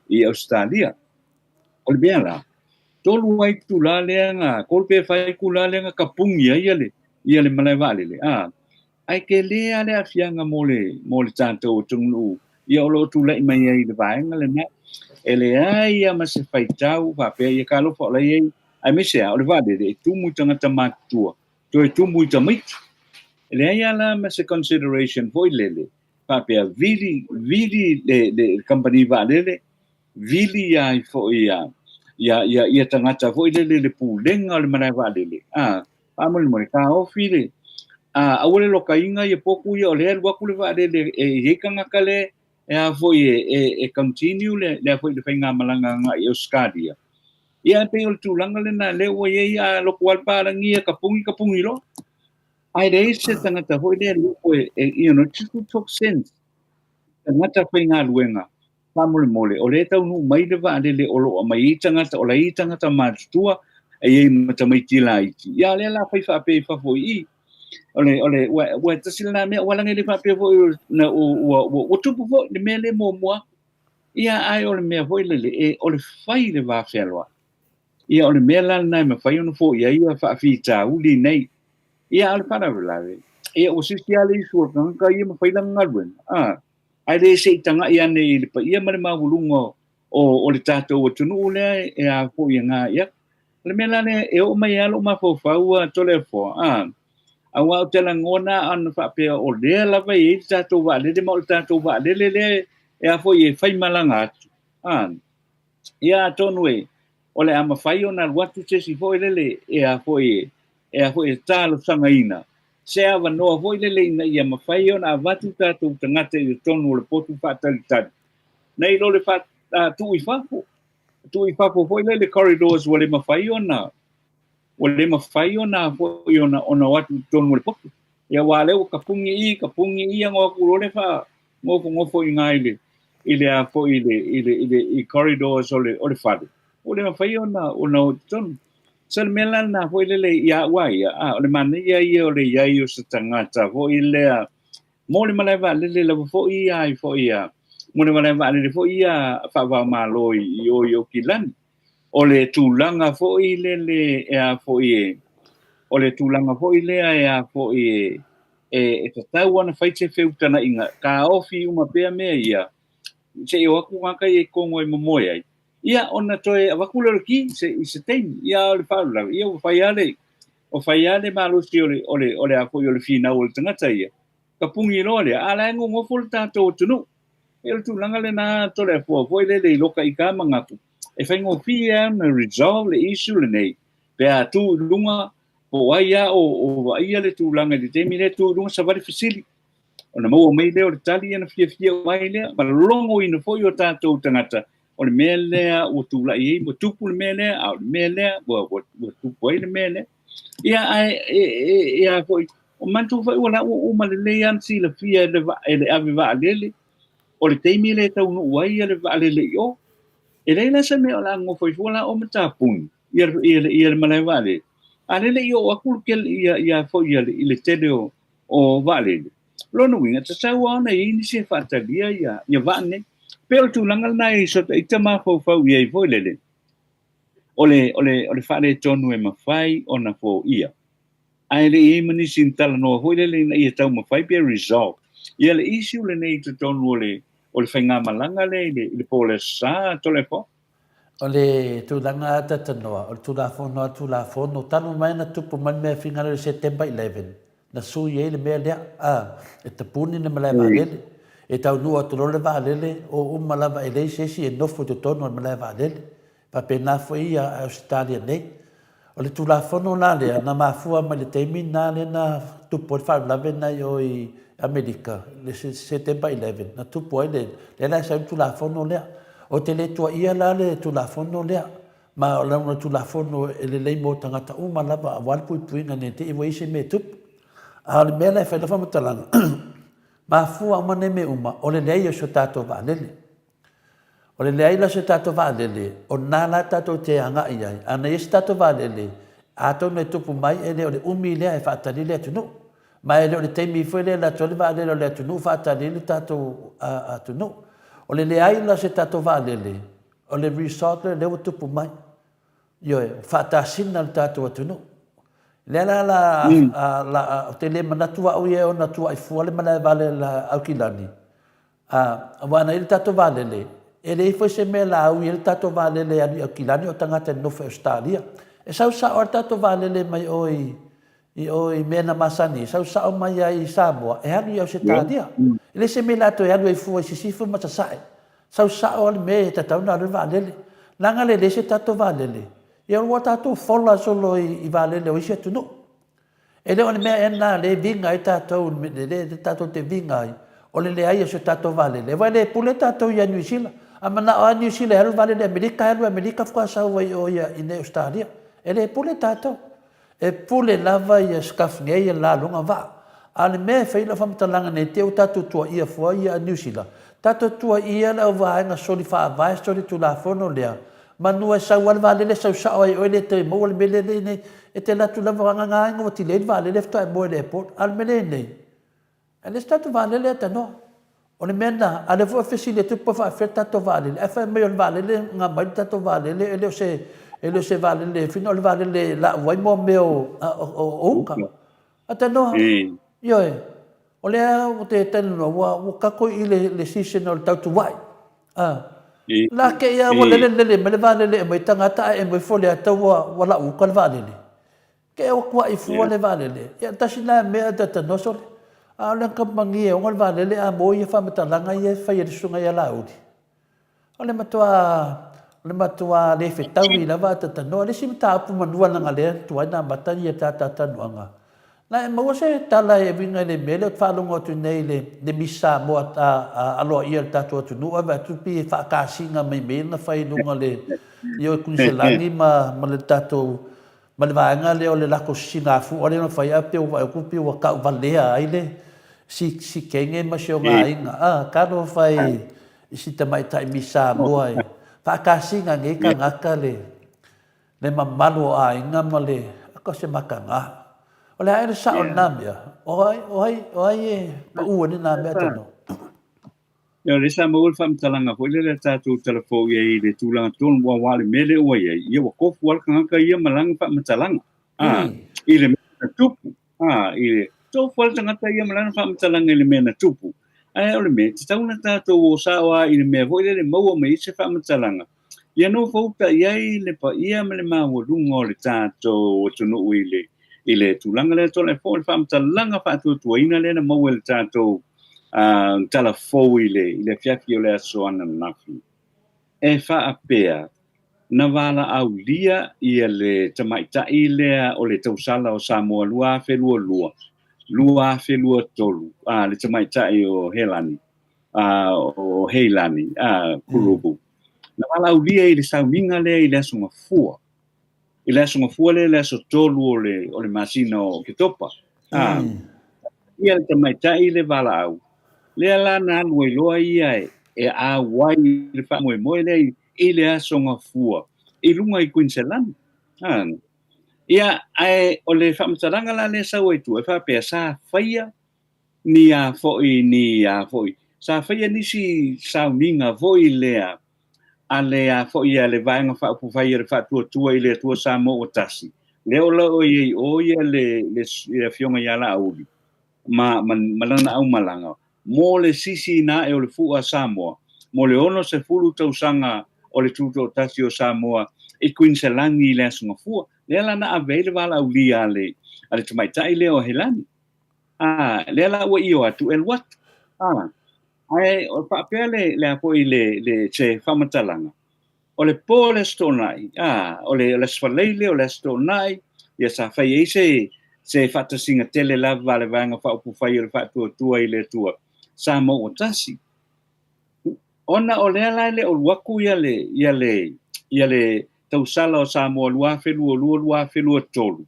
i Australia. O le bea la. Tolu wai tu la lea ngā kolpe whai ku la lea ngā kapungi ia le malaiwa le. Ai ke lea le afianga mo le tātou tunglu ia o lo tu lai mai ai le vaenga le na e le ai ia ma se whaitau whapea ia ka lofa o lai ai me se o le vade e tumu tangata mātua to e tumu i tamitu e le ai ala ma se consideration foi lele whapea vili le company vade vili ai fo ia tangata foi lele le pulenga o le manai vade pamole mo ka ofi le awole loka inga ye poku ye ole lwa kule va de e kanga kale e a foi e continue le foi de fenga malanga nga e Australia ia pe ol tulanga le na le o ye ia lo kwal para ngia kapungi lo ai de se tanga ta foi de lu ko to talk sense tanga ta fenga luenga pamole mole ole ta nu mai de va de le olo mai tanga ta ola i tanga ta matua e mata mai tilai ia le la fa pe fa foi ole wa tasila me wala ngai fa pe na o tupu fo de mele mo ia ai ole me foi le ole fai le va felwa ia ole mela na me fai no fo ia fa fita uli nei ia al para la ia o sisiali su ka ia me fai la ngalwen ai le se tanga ia nei pa ia me ma vulungo o le tato o tunu le e a fo ia nga ia le mela ne e o mai alo ma fo fa ua tole fo awa o te langona an whapea o lea lava i tātou wa le mo tātou wa le e a fo i whai malanga atu. Ia tonu ole ama whai o na watu te si fo i lele e a fo i tālo sangaina. Se awa noa fo i lele ina i ama whai o na watu tātou tangata i tonu o le potu whātalitari. Nei lo le tui whafo. Tui whafo fo i lele corridors wale ma whai o na. O le mawhai o na foi ona watu tonu le poku. Ia wale o kapungi i ngo kurole fa ngofo i ngaile. Ile a foi i corridors o le fade. O le mawhai ona o tonu. Sa melan na foi le ia wai o le man ia o le ia o sa tangata foi le mo le malaiva le foi ai foi mo le malaiva le foi ia fa va maloi o kilan o le tulanga foi le foi o le tulanga foi le foi te tau ana fai te feu tana inga ka ofi uma pea mea ia se o aku ngaka e kongo e momoe ai ia ona toe avakula ki se tein ia o le faula ia o fai ale malusi ole a foi o le fina o le tangata ia ka pungi no le ala ngo fol tato tunu e le tulanga le na tole foi le loka i ka mangapu e fai ngo fia na resolve le issue le nei pe a tu lunga o ia o ia le tulanga le te mire tu lunga sa vari fasili ona mo mai le o tali ana fia mai le ma longo ina foi o tato tangata o le mele o tula i mo tupu le mele a le mele o tupu le mele ia ia foi o mantu foi ona o malele an si le fia le ave va lele o le te mile tau no wai le va lele yo e leila se me ola ngo foi fola o mata pun ia le malai vale alele yo akul kel ia foi ia le tele o vale lo no winga tsa wana ini se fatalia ia vane pel tu langal nai so itama fo ia foi lele ole fale tonu e mafai ona fo ia ai le i mani sintala no foi lele ia tau mafai pe resolve ia le issue le nei to tonu o le whainga malanga le pole sa tole po. O le tūlanga tatanoa, o le tūlafono, tanu mai na tupu mani mea whingara le September 11. Na sui e le mea lea, e te puni na malai vālele. E tau nua tolo le vālele, o umalava e lei sesi e nofo te tono le malai vālele. Pa pe nā fwoi a Australia nei. O le tūlafono nā lea, na mafua ma le teimi nā le na tupu le whaulave na i o i Amerika, le September 11. Na tupu ai le lai sa tūlafono lea. O te le tua ia la le tulafono lea, ma o launa tulafono e le lei mo tangata uma lava a walpui puinga ne te iwa ise me tup. A le mea lai whailafa matalanga. Ma fua uma ne me uma, o le lei o so tato va lele. O le lei la so tato va lele, o nā la tato te anga iai, ana isi tato va lele, a tau ne tupu mai e le o le umi lea e whaatari lea tunu. Ma e le o le teimi fwe le la tole va lele o lea tunu, whaatari le tato a tunu. O le leai la se tato vālele, o le resort le lewa tupu mai. Ioe, whātāsina le tato atunu. Le la te le manatua au ia o natua i fua le manai vale la aukilani. Wana i le tato vālele, e le ifo se me la au i le tato vālele anu aukilani o tangata nofa Australia. E sau sa o le tato vālele mai oi mena masani, sau sa o mai ai Samoa, e hanu i au se tādia. Le se me lato e anu e fua si sifu matasae. Sau sa o le me e tatau na le vālele. Langa le se tato vālele. E o tato fola solo i vālele o isi atunu. E le o le mea ena le vinga i tatou, le tato te vinga i. O le ai se tato vālele. Vai le pule tato i a New Zealand. Amana o a New Zealand helu vālele Amerika fua sau i o ia i ne Australia. E le pule tato. E pule lava i a skafnei e la lunga vaa. Ale me feila whamatalanga ne te o tatu tua ia fua ia a New Zealand. Tatu tua ia la o vaenga soli wha vai soli tu la fono lea. Manua e sau wale vale le sau sao ai oile te mo le mele le ne. E te latu lava wanga ngā ingo o ti le vale le fta e mo le port. Ale mele nei. E le statu vale le tano. O le mena, ale fua fesi le tupo wha fe tatu vale le. E wha meo le vale le ngā mai tatu vale le. E leo se vale le. Fino le vale le la wai mo meo o unka. A tano. Ioe, o lea o te tenu no, o kako i le season o le tautu wai. La ke ia o lele, me le vālele e mai tangata e mai fole a tau wa la uka le vālele. Ke o kua i fua le vālele. Ia tasi la mea te tano sole. A o le kamangi e o le vālele a mo i e whamatalanga i e whai e sunga i a laudi. O le matua le whetau i lava te tano. Le simta apu manua langa lea tuai na matani e tata tanuanga. Na e maua se tala e winga le mele o whalonga atu nei le misa mo aloa ia le tatu atu nua wa tupi e whaakasinga mai mele na whainunga le i o kuniselangi ma le tatu ma le vaenga le o le lako sinafu o le na whai ape o wa kupi o kau valea ai le si kenge ma se o ngā inga karo whai i si te mai tai misa mo ai whaakasinga nge ka ngaka le le mamalu a inga ma le ako se makanga. O le aere sa o namia, o ai e pa ua ni namia tano. Ya le sa mo fam talanga ko le tatu telefo ye le tulanga ton wa wale mele o ye ye wa kofu wal kan ka ye malanga fa matalanga ile mena tupu ile to fol tanga ta ye malanga fa matalanga ile mena tupu ai ole me tau na tatu o sa wa ile me vo ile mo me se fa matalanga ye no fo ta ye le pa ia me le ma wo lungo le tatu to no ile tulanga le to le fo fa matalanga fa tu ina le na mo le tatu tala fou ile fiafi o le asoana nafi. E wha apea, na wala au lia ia le tamaitai lea o le tausala o Samoa lua felua lua. Lua felua tolu. Le tamaitai o Helani. O Heilani. Kurubu. Na wala au lia i le sauninga lea i le asunga fua. I le asunga fua le aso tolu o le masina o Kitopa. Ia le tamaitai le wala au. Le ala na lue loa ia e a wai le fa mo le i le asonga fua i lunga i Queensland ia ai o le fa mtaranga la le sa tu e fa pe sa faia ni a foi sa faia ni si sa minga voi le a le vainga fa pu faia le fa tu i le tu sa mo o tasi le o o ia le fionga ia la auli malana au malanga mo le sisi na e o le fua Samoa mo le ono se fulu tausanga o le tuto tasi o Samoa e Queensland i le asunga fua le ala na avele wala uli ale tamaitai le o Helani le ala wa i o atu el wat ai o papea le apo i le che famatalanga o le po le stonai o le sfaleile o le stonai ia sa fai se fata singa tele lava vale vanga fa upu fai le fatu tua i le tua Samoa o tasi ona o le ala le o waku ia le tausala o Samoa lua felua tolu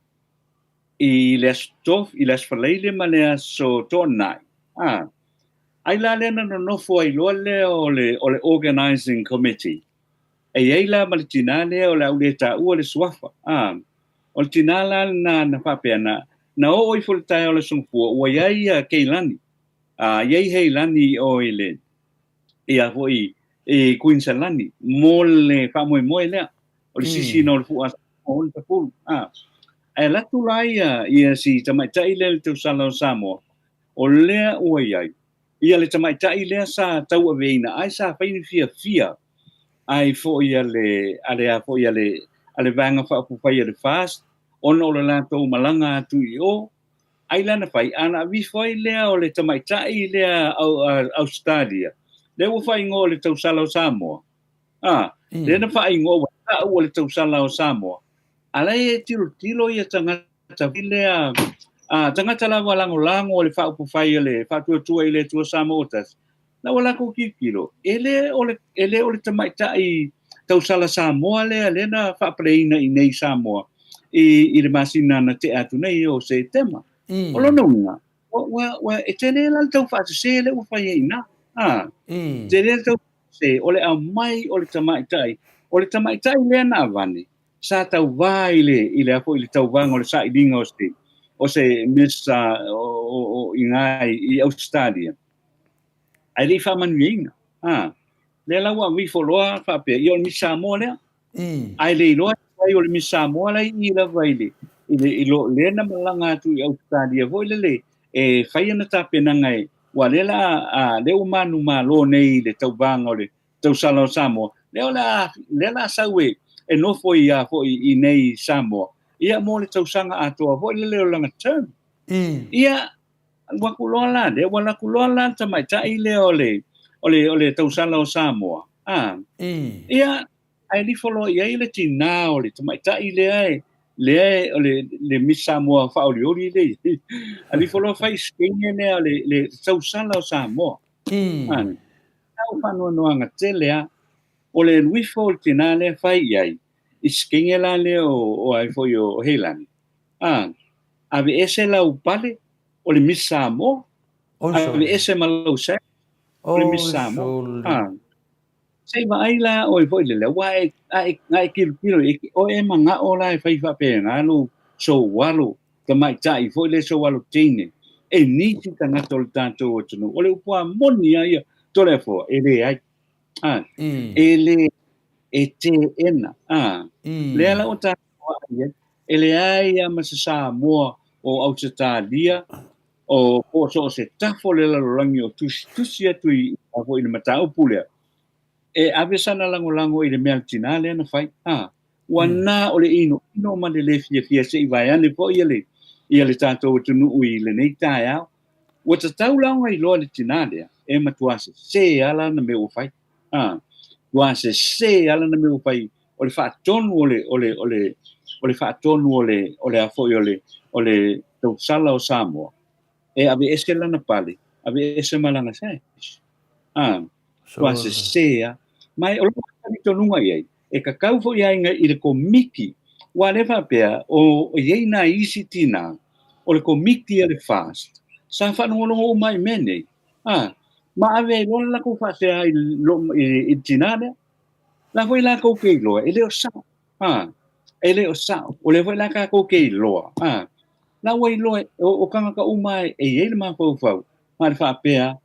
i le stof i le sfaleile ma le so tonai ai la le na no fo ai lo le o le organizing committee e la malitina le o la uleta o le swafa o tinala na papena na o i fultai o le sungfu o ia keilani ia heilani o ile ia foi e Queensland mole fa mo le o le sisi no le fu o le fu e la tu ia si tamaitai le tu sala Samoa o le o ia le tamaitai le sa tau aveina ai sa faini fia ai fo ia ale vanga fa pu fai le fast ono le la to malanga atu o ai lana fai ana vi foi le o le tamaitai le Australia le wo fai ngo le tau sala o Samoa le na fai ngo o le tau sala o Samoa ala e tilo ia tangata le tangata la lango le fa pu fai le fa tu le tu Samoa tas na wala ko kilo ele o le tamaitai tau sala Samoa le na fa preina i nei Samoa i le masina na te atu nei o se tema o lo nunga wa e tene la tau fa se le o fa ina tene tau se o le mai o le tamaitai le na vani sa tau vai i le apo i le tau vanga o le sa idinga o se misa o ingai i Australia ai li fa manuinga le la wa mi foloa fa pe io mi Samoa le ai le lo ai o mi Samoa le i la vai i lo le na malanga tu i Australia voi le e fai na ta pena ngai wa le la le o manu malo nei le tau vanga o le tau sala Samoa le la sawe e no foi i nei Samoa ia mo le tau sanga ato voi le o langa term ia wa kulola de wala kulola tamaitai le ole tausala o Samoa ia ai li folo ia ile tina ole tamaitai le le mi Samoa fa oli le ali folo fai skenge le tausala o Samoa tau fa no anga telea ole lui fol tina le fai ai skenge la le o ai fo yo Heilani ave ese la upale o le Miss Samoa ave ese malo se o le Miss Samoa sei vai la o foi le wa ai kilo o e manga o la fai fa pe ngalo so walo ka mai tai foi le so walo tine e ni ti tanga tol tanto o tunu o le upua moni ai to le fo e le ai e le e te ena le ala o ta e le ai ma se Samoa o Australia o so se tafo le la rangi o tusi atu i a foi le matau pule e ave sana lango i le mea tina le na fai wana o le ino ma le fia se i vai ane po i le tātou tunu i le nei tai au ua tatau launga i loa le tina lea e matua se ala na me o fai ua se ala na me o fai o le whaatonu o le whaatonu o le afoi o le tau sala o Samoa e ave ese lana pale ave ese malanga sai ua se mai o lo to nunga ia e ka kau fo ia i le komiki wa le fa pe o ye na isi tina o le komiki le fast sa fa no lo mai mene ma ave lo la ko fa se ai lo i tina le la foi la ko ke lo ele o sa ele o sa o le foi la ka ko ke lo la wai lo o kanga ka umai e ye le ma fo ma le fa pe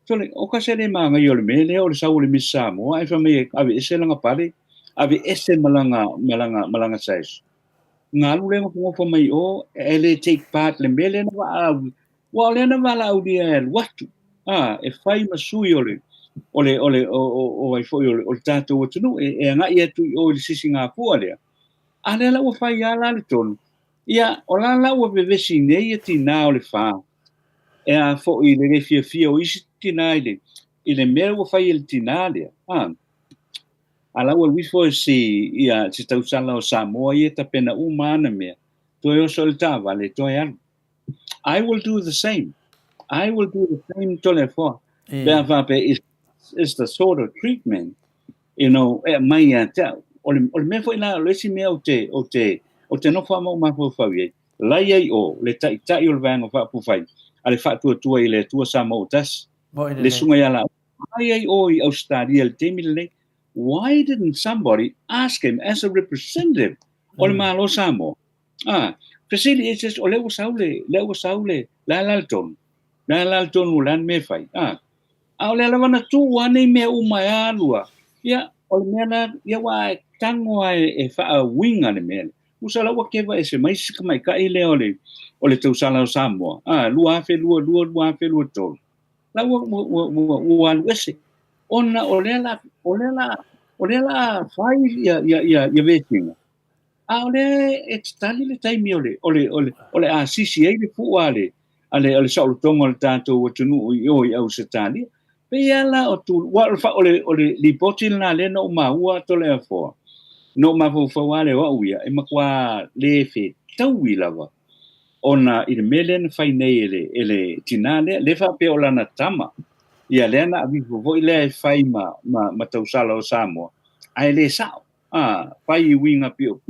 Tole, o ka sere manga i o le mele, o le sau le misa mo, ai fa me ave ese langa pare, ave ese malanga sais. Ngā lule mo fa mai o, ele take part le mele na wa au, wa le na wala au dia el watu. E fai masui o ai foi o le tato o tunu, e nga ia tu o le sisi ngā pua lea. A le la o fai ala le tonu. Ia, o la o bevesi nei e tina o le faa. E a fo i le fia o isi tina i le mea ua fai il tina lea. Ala ua wifo si ia si tausala o Samoa i e ta pena umana mea. Toi o sol tava le toi anu. I will do the same. I will do the same to le fo. Bea vape is the sort of treatment, you know, e mai a tau. O le mea fo ina le si mea o te no fa mo ma fo fa ye. Lai ai o le tai o le vanga fa pu fai. Ale fa tua i le tua Samoa tas. Le sunga ya la. Ai o i Australia le temi le. Why didn't somebody ask him as a representative? O le malo Samoa. Presili is just o le saule, la lalton ulan me fai. O le wana tu wane me umai alua. Ya, o le mea ya wa tango e fa a winga le mea. Usala wa keva ese mai sika mai ka ile o le tausala o Samoa. Lua tol. La wa ese. Ona o le la fai ya vetinga. O le e tali le taimi o le asisi ai le fuale. Ale sa o tonga le tato o tunu i au se tali. Pe ala o tu wa o le lipotil na le no maua to le afo. No ma fo wale wa uia e makwa le fe taui lava. Ona i le melen fai nei ele tinale le fa pe o lana tama. Ia lena a vivo vo ile fai ma tausala o Samoa. Ai le sao. Fai winga pio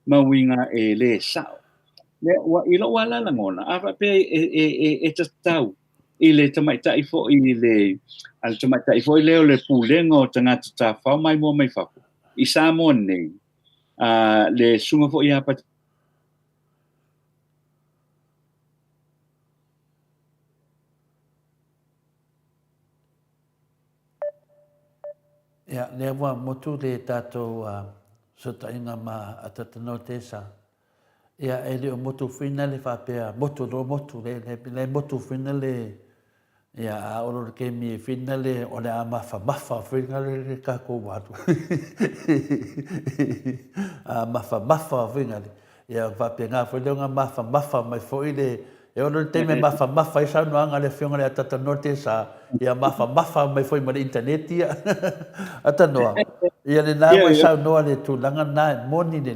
ma winga e le sao. Le wa ilo wala la ngona. Ava pe e tatau. Ile tamaita ifo ile al tamaita ifo ile o le pulengo tangata ta fa mai mo mai fa. I Samoa nei. Le sunga fo ia pat Ia, le wa motu le tātou sota inga ma atatano te sa. Ia, e le o motu whina le whapea, motu le motu whina le, ia, a oro le kemi e whina le, o le a mafa whina le kako watu. A mafa whina le. Ia, whapea ngā whina ngā mafa mai fwoi le, e oro le teme mafa i saunoanga le whionga le atatano te sa. Ia mafa mai foi ma internet ia atanoa ia le na mai sa noa le tulanga na moni le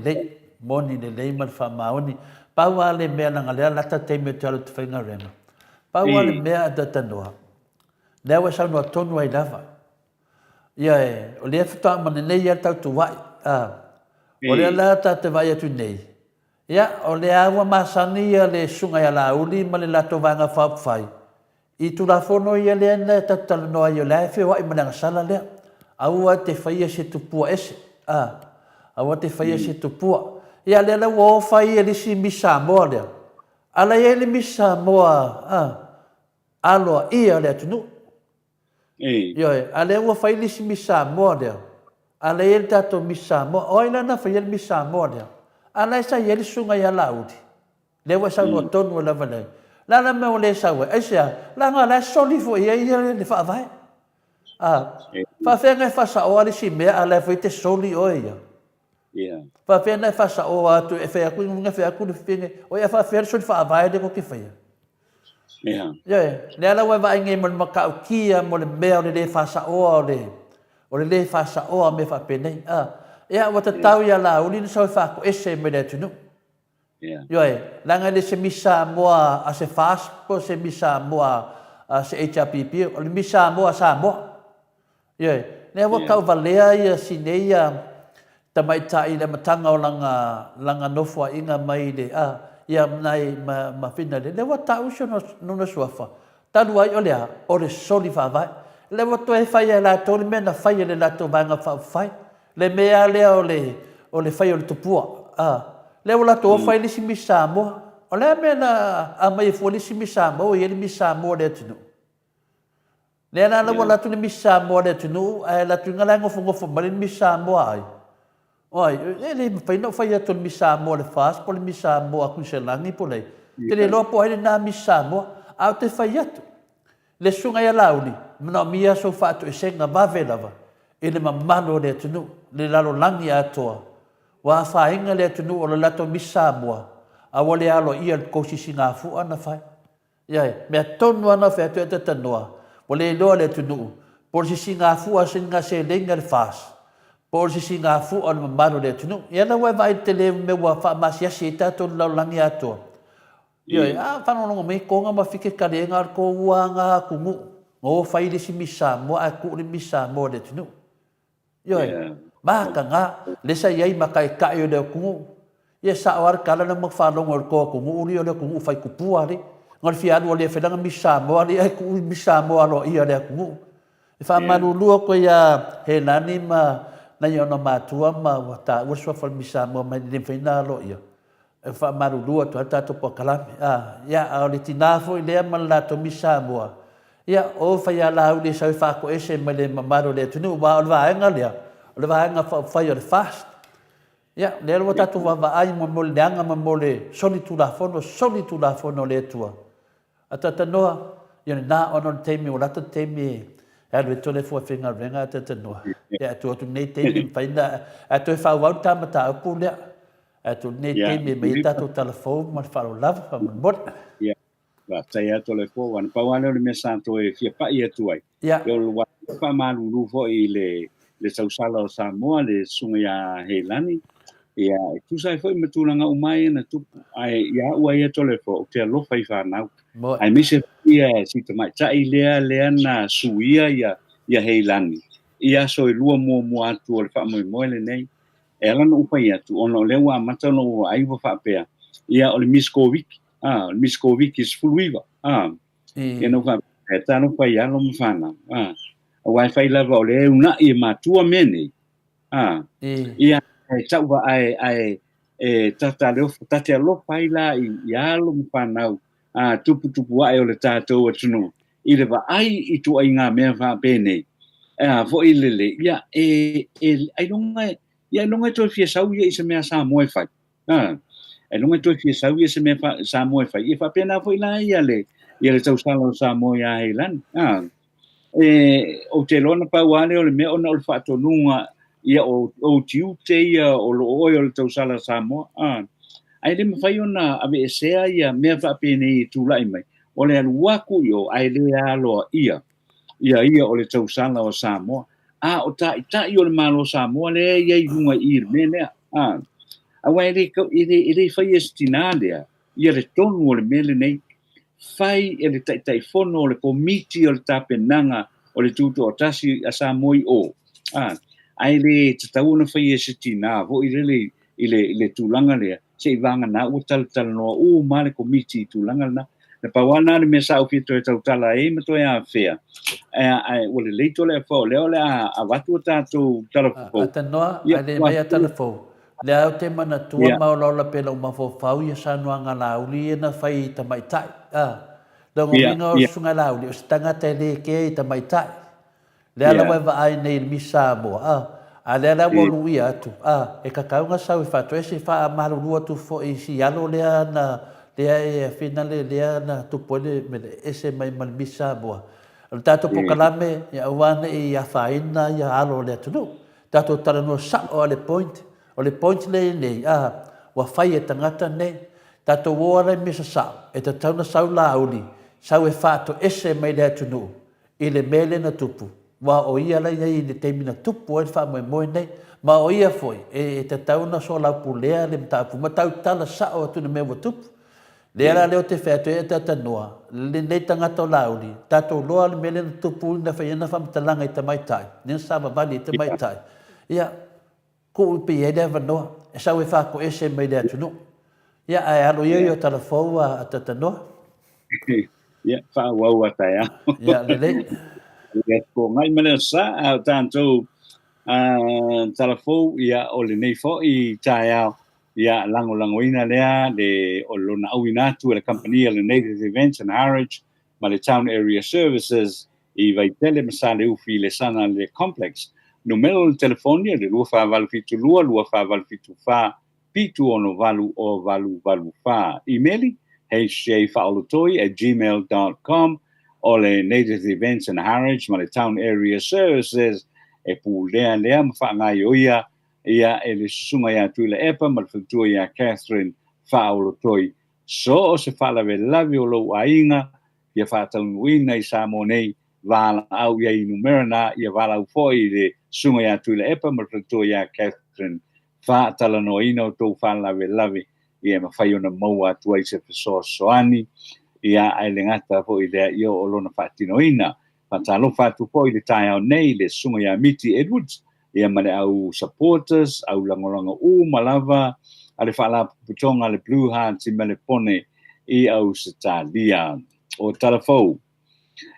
lei mal fa maoni pa wa le mea nga le lata te me talo te fainga rema pa wa le mea atanoa le wa sa no tonu ai lava ia o le fta ma nei ia tau tu vai o le lata te vai atu nei ia o le awa masani ia le sunga ia la uli ma le lato vanga fai I tu la fono ia le na tatalo no ia le fe wa i mana sala le aua te whaia se tupua ese. Aua te whaia se tupua. Ia lea la wo whaia li si mi Samoa lea. Ala ia li mi Samoa, aloa ia lea tunu. Ioi, ala ua whaia li si mi Samoa lea. Ala ia li tato mi Samoa. Oi lana whaia li mi Samoa lea. Ala isa ia li sunga ia laudi. Lea wa sa no tonu la vale. Lana me o le sa we. Aisia, langa la soli fo ia le wha vai. Whawhenga whasa o ali si mea ala fo te soli o ia. Whawhenga whasa o atu e whea kui ngunga whea kui whine. O ia whawhenga soli wha vai le ko ki whaia. Le ala wai vai ngai mo le makau kia mo le mea o le whasa o le. O le whasa o me whapenei. Ia wata tau ia la uli na sau whako ese me le tunu. Ioi, langa le se misa moa a se fast po se misa moa a se HRPP, o le misa moa Samoa. Ioi, ne wa kau valea ia sineia tamaitai le matanga o langa nofua inga mai le ia nai ma fina le wa tau se no na suafa. Tanu ai o lea, o le soli whawai. Le wa toe whaia la tole mena whaia le lato vanga whawai. Le mea lea o le whaia o le tupua. Le wala to fai le simi Samoa. O le mena a mai fo le simi Samoa, ia le mi Samoa le tunu. Le na wala tu le mi Samoa le tunu, ai la tu ngala ngofo ma le mi Samoa ai. Oi, le fai no fai to mi Samoa le fas, po le mi Samoa ku se langi po le. Te le lopo ai na mi Samoa, au te fai atu. Le sunga ia launi, mna mia so fatu e senga vavelava. Ele mamalo le tunu, le lalo langi atoa. Wa whainga le tunu o le lato mi Samoa. A wale alo ia kosisi ngā fua na whai. Iai, mea tonu ana whea tu e te tanua. Wale loa le tunu. Polisisi ngā fua sin ngā se lenga le whas. Polisisi ngā fua na mamaro le tunu. Ia na wai vai te le me wa wha masiasi e tato lau langi atua. Iai, whanononga mei konga ma whike karenga ar ko ua ngā kungu. Ngō whai le si mi Samoa, a ku le mi Samoa le tunu. Iai, maka ngā, lesa iai makai kai o leo kungu. Ia saawar kala na magwhalong o ko kungu, uli o leo kungu whai kupua ri. Ngal fianu o leo whenanga mi Samoa ri, ai ku mi Samoa lo ia leo kungu. I wha marulua ko ia he nani ma na ia ona mātua ma wata ursua whal mi Samoa mai ni whaina lo ia. E wha marulua tu hata po kalame. Ia au le tinafo i lea malato mi Samoa. Ia o whai ala uli sa whako ese mai le mamaro leo tunu, wa o vaenga lea. Le vaenga whai o le fast. Ia, le alwa tatu wawai mo mo leanga mo le soli tu la fono le tua. Atata noa, ia na ono teimi o lata teimi e alwe tole fua whenga renga atata noa. Ia atu atu nei teimi whaina, atu e whauau tamata upu lea. Atu nei teimi me i tatu telefon ma wharo lava wha mora. Ia, wa tai atu le fua, wana pauane o le mea santo e fia pai atu ai. Ia. Ia o wha maruru fo i le sausala o Samoa, le sunga ia Heilani. Ia, tu sai foi matulanga umai na tu ai ia ua ia tole fo o te alofa i whanau. Ai mise ia si te mai tai lea na suia ia Heilani. Ia so i lua mua atu o le wha moe le nei. E alana upa ia tu, ono lewa amata no aiwa whapea. Ia o le Miskoviki. Le Miskoviki is fuluiwa. Ia no whapea, tano pa ia lo mwhana. A Wi-Fi lava o le una i matua mene. Ia tau ai tata leo tata lo pai la i alo mpanau tupu ai o le tatou atuno i le ai i tu ai ngā mea wha pene fo i lele ia ai longa to fia sau ia i se mea Samoa fai ai longa to fia sau ia se mea Samoa fai i fa pena fo i la ia le tau salo Samoa ia Heilani o te lona pauale o le mea ona o le whaatonunga ia o tiu te ia o lo oi o le tausala Samoa. Ai le mawhai ona ave e sea ia mea whapene i tūlai mai. O le aluaku i o ai le aloa ia o le tausala o Samoa. O tai o le malo Samoa le ia i hunga i le menea. A wai le whai estina lea, ia le tonu o le mele nei, whai e le tai fono o le komiti o le tapenanga o le tutu o tasi a Samoi o. Ai le tatau na whai e sitina, vo i le tūlanga lea, se i vanga na ua tal no ma le komiti tūlanga na, le pawana le mesa o fito e tautala e mato e a fea. O le leito le fo, leo le a watu tātou talafo. Ata noa, ale mai a talafo. Le au te mana tua maolola pela o mafofau ia sa noa ngā lauli e na whai ta maitai. Le ngoringa o sunga lauli, o stangata e le ke i ta maitai. Le ala wai wa ai nei misa moa. A le ala wolu ia atu. E kakaunga sau i whatu e si wha a maruru atu fo i si alo lea na lea e finale lea na tupole me le ese mai misa moa. Tato pokalame ya wane i a whaina i a alo lea tunu. Tato tarano sa o le point. O le point le nei, wa whai e tangata nei. Tato woare misa sa, e ta tauna sau la auli. Sau e whato ese mai lea tunu. I le mele na tupu. Wa o ia lai nei le teimina tupu e wha moe moe nei. Ma o ia foi, e ta tauna so lau pulea le mtapu. Ma tau tala sa o tunu mewa tupu. Le ala leo te whato e tata noa. Le nei tangata o lauli. Tato loa le mele na tupu na whaiena whamtalanga i ta maitai. Nen sama vali i ta maitai. Ia, ko upi e lewa noa. E sau e whako e se mai lea tunu. Ia, ai alo ia o tala fau a tata noa. Ia, wha wau a tai au. Ia, lele. Ia, ko ngai mana sa au tātou tala fau ia o le nei fo i tai au. Ia, lango-langoina lea le o lona au inatu le company le Native Events and Heritage ma le Town Area Services i vaitele masale ufi le sana le complex. Numero le telefonia le 2572 2575 pitu ono valu o valu fa. Emaili hj@gmail.com o le Native Events and Heritage ma le Town Area Services e pu lea ma whaangai o ia e le susunga ia tui le epa ma le whaktua ia Catherine whaolotoi. So o se whalawe lawi o lo ainga ia whaataunuina i Samoa nei wala au ia i numerana ia wala au foi le sunga ia tui le epa ma le whaktua ia Catherine whaatalanoina o tau whalawe lawi ia ma whai ona maua atua i se whasoa soani ia ai le ngata foi lea ia o lona whaatinoina. Whatalo whatu foi le tai au nei le sunga ia Miti Edwards ia male au supporters au langolanga malava ale whala putonga le Blue Hearts i mele pone i au Satalia o talafou.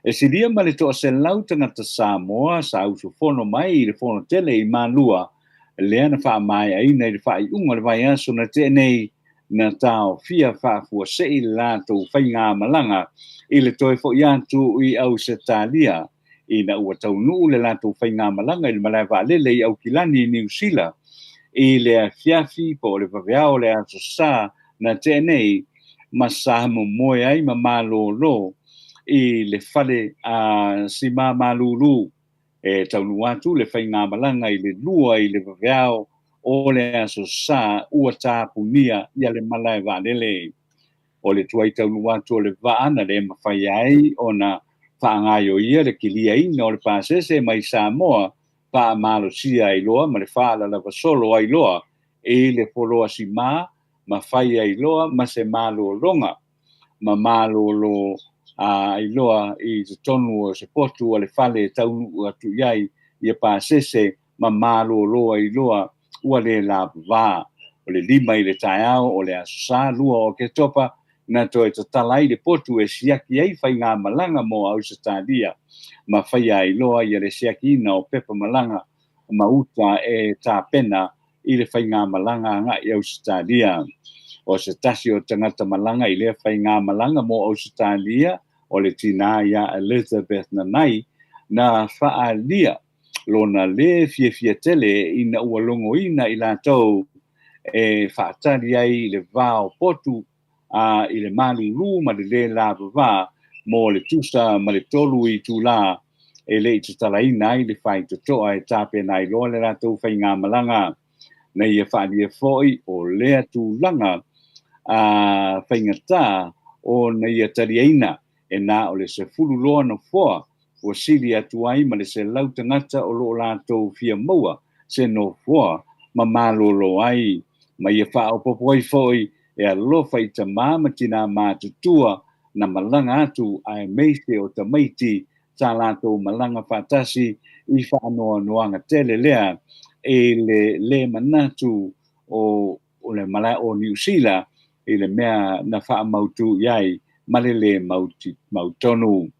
E si lia male to se lau tangata Samoa sa au su fono mai i le fono tele i manua lea na wha mai ai nei le wha i unga le vai aso na te nei na tau fia wha fua se i lato whai ngā malanga i le toi fo iantu i au Satalia. I na ua tau nuu le lato whai ngā malanga i le Maleifua lele i au kilani i New Zealand. I le fiafi po le waweao le aso sa na tēnei ma sahamu moe ai ma malo lo i le whale si ma malulu e tau nuatu le whai ngā malanga i le lua i le waweao o le aso sa ua tāpunia i le Maleifua lele. O le tuai tau nuatu o le vaana le mawhai ai o na whaangaio ia le kilia ina o le pāsese mai Samoa pa malo sia ai loa ma le whaala la solo ai loa e le poloa si ma whai ai loa ma se malo longa ma malo lo ai loa i te tonu o se potu o le whale taunu atu iai i pāsese ma malo loa ai loa ua le la vā o le lima i le taiao o le asa lua o ke topa na to e talai le potu e siaki ai whai ngā malanga mo au Satalia. Ma whai ai loa i le siaki ina o pepa malanga ma uta e tā pena i le whai ngā malanga nga i au Satalia. O se tasi o tangata malanga i le whai ngā malanga mo au Satalia o le tina ia Elizabeth na nai na whaalia lona le fia tele ina ua longo ina i lātou e whaatari ai le vāo potu i le malulu ma le lava mo le tusa ma le tolu i tula e le te talaina i le whai totoa e tāpe nai loa le ratou whai ngā malanga na ia whaalia foi o lea tūlanga whai ngata o na ia tariaina e nā o le se fulu loa no foa o siri atu ai ma le se lautangata o lo lātou fia maua se no foa ma malolo ai ma ia wha o popoi foi e alofa i ta māma tina mātutua na malanga atu ai meise o ta maiti tā lātou malanga whātasi i whaanoa noanga tele lea e le manatu o le malai o New Zealand i le mea na whaamautu iai malele mautonu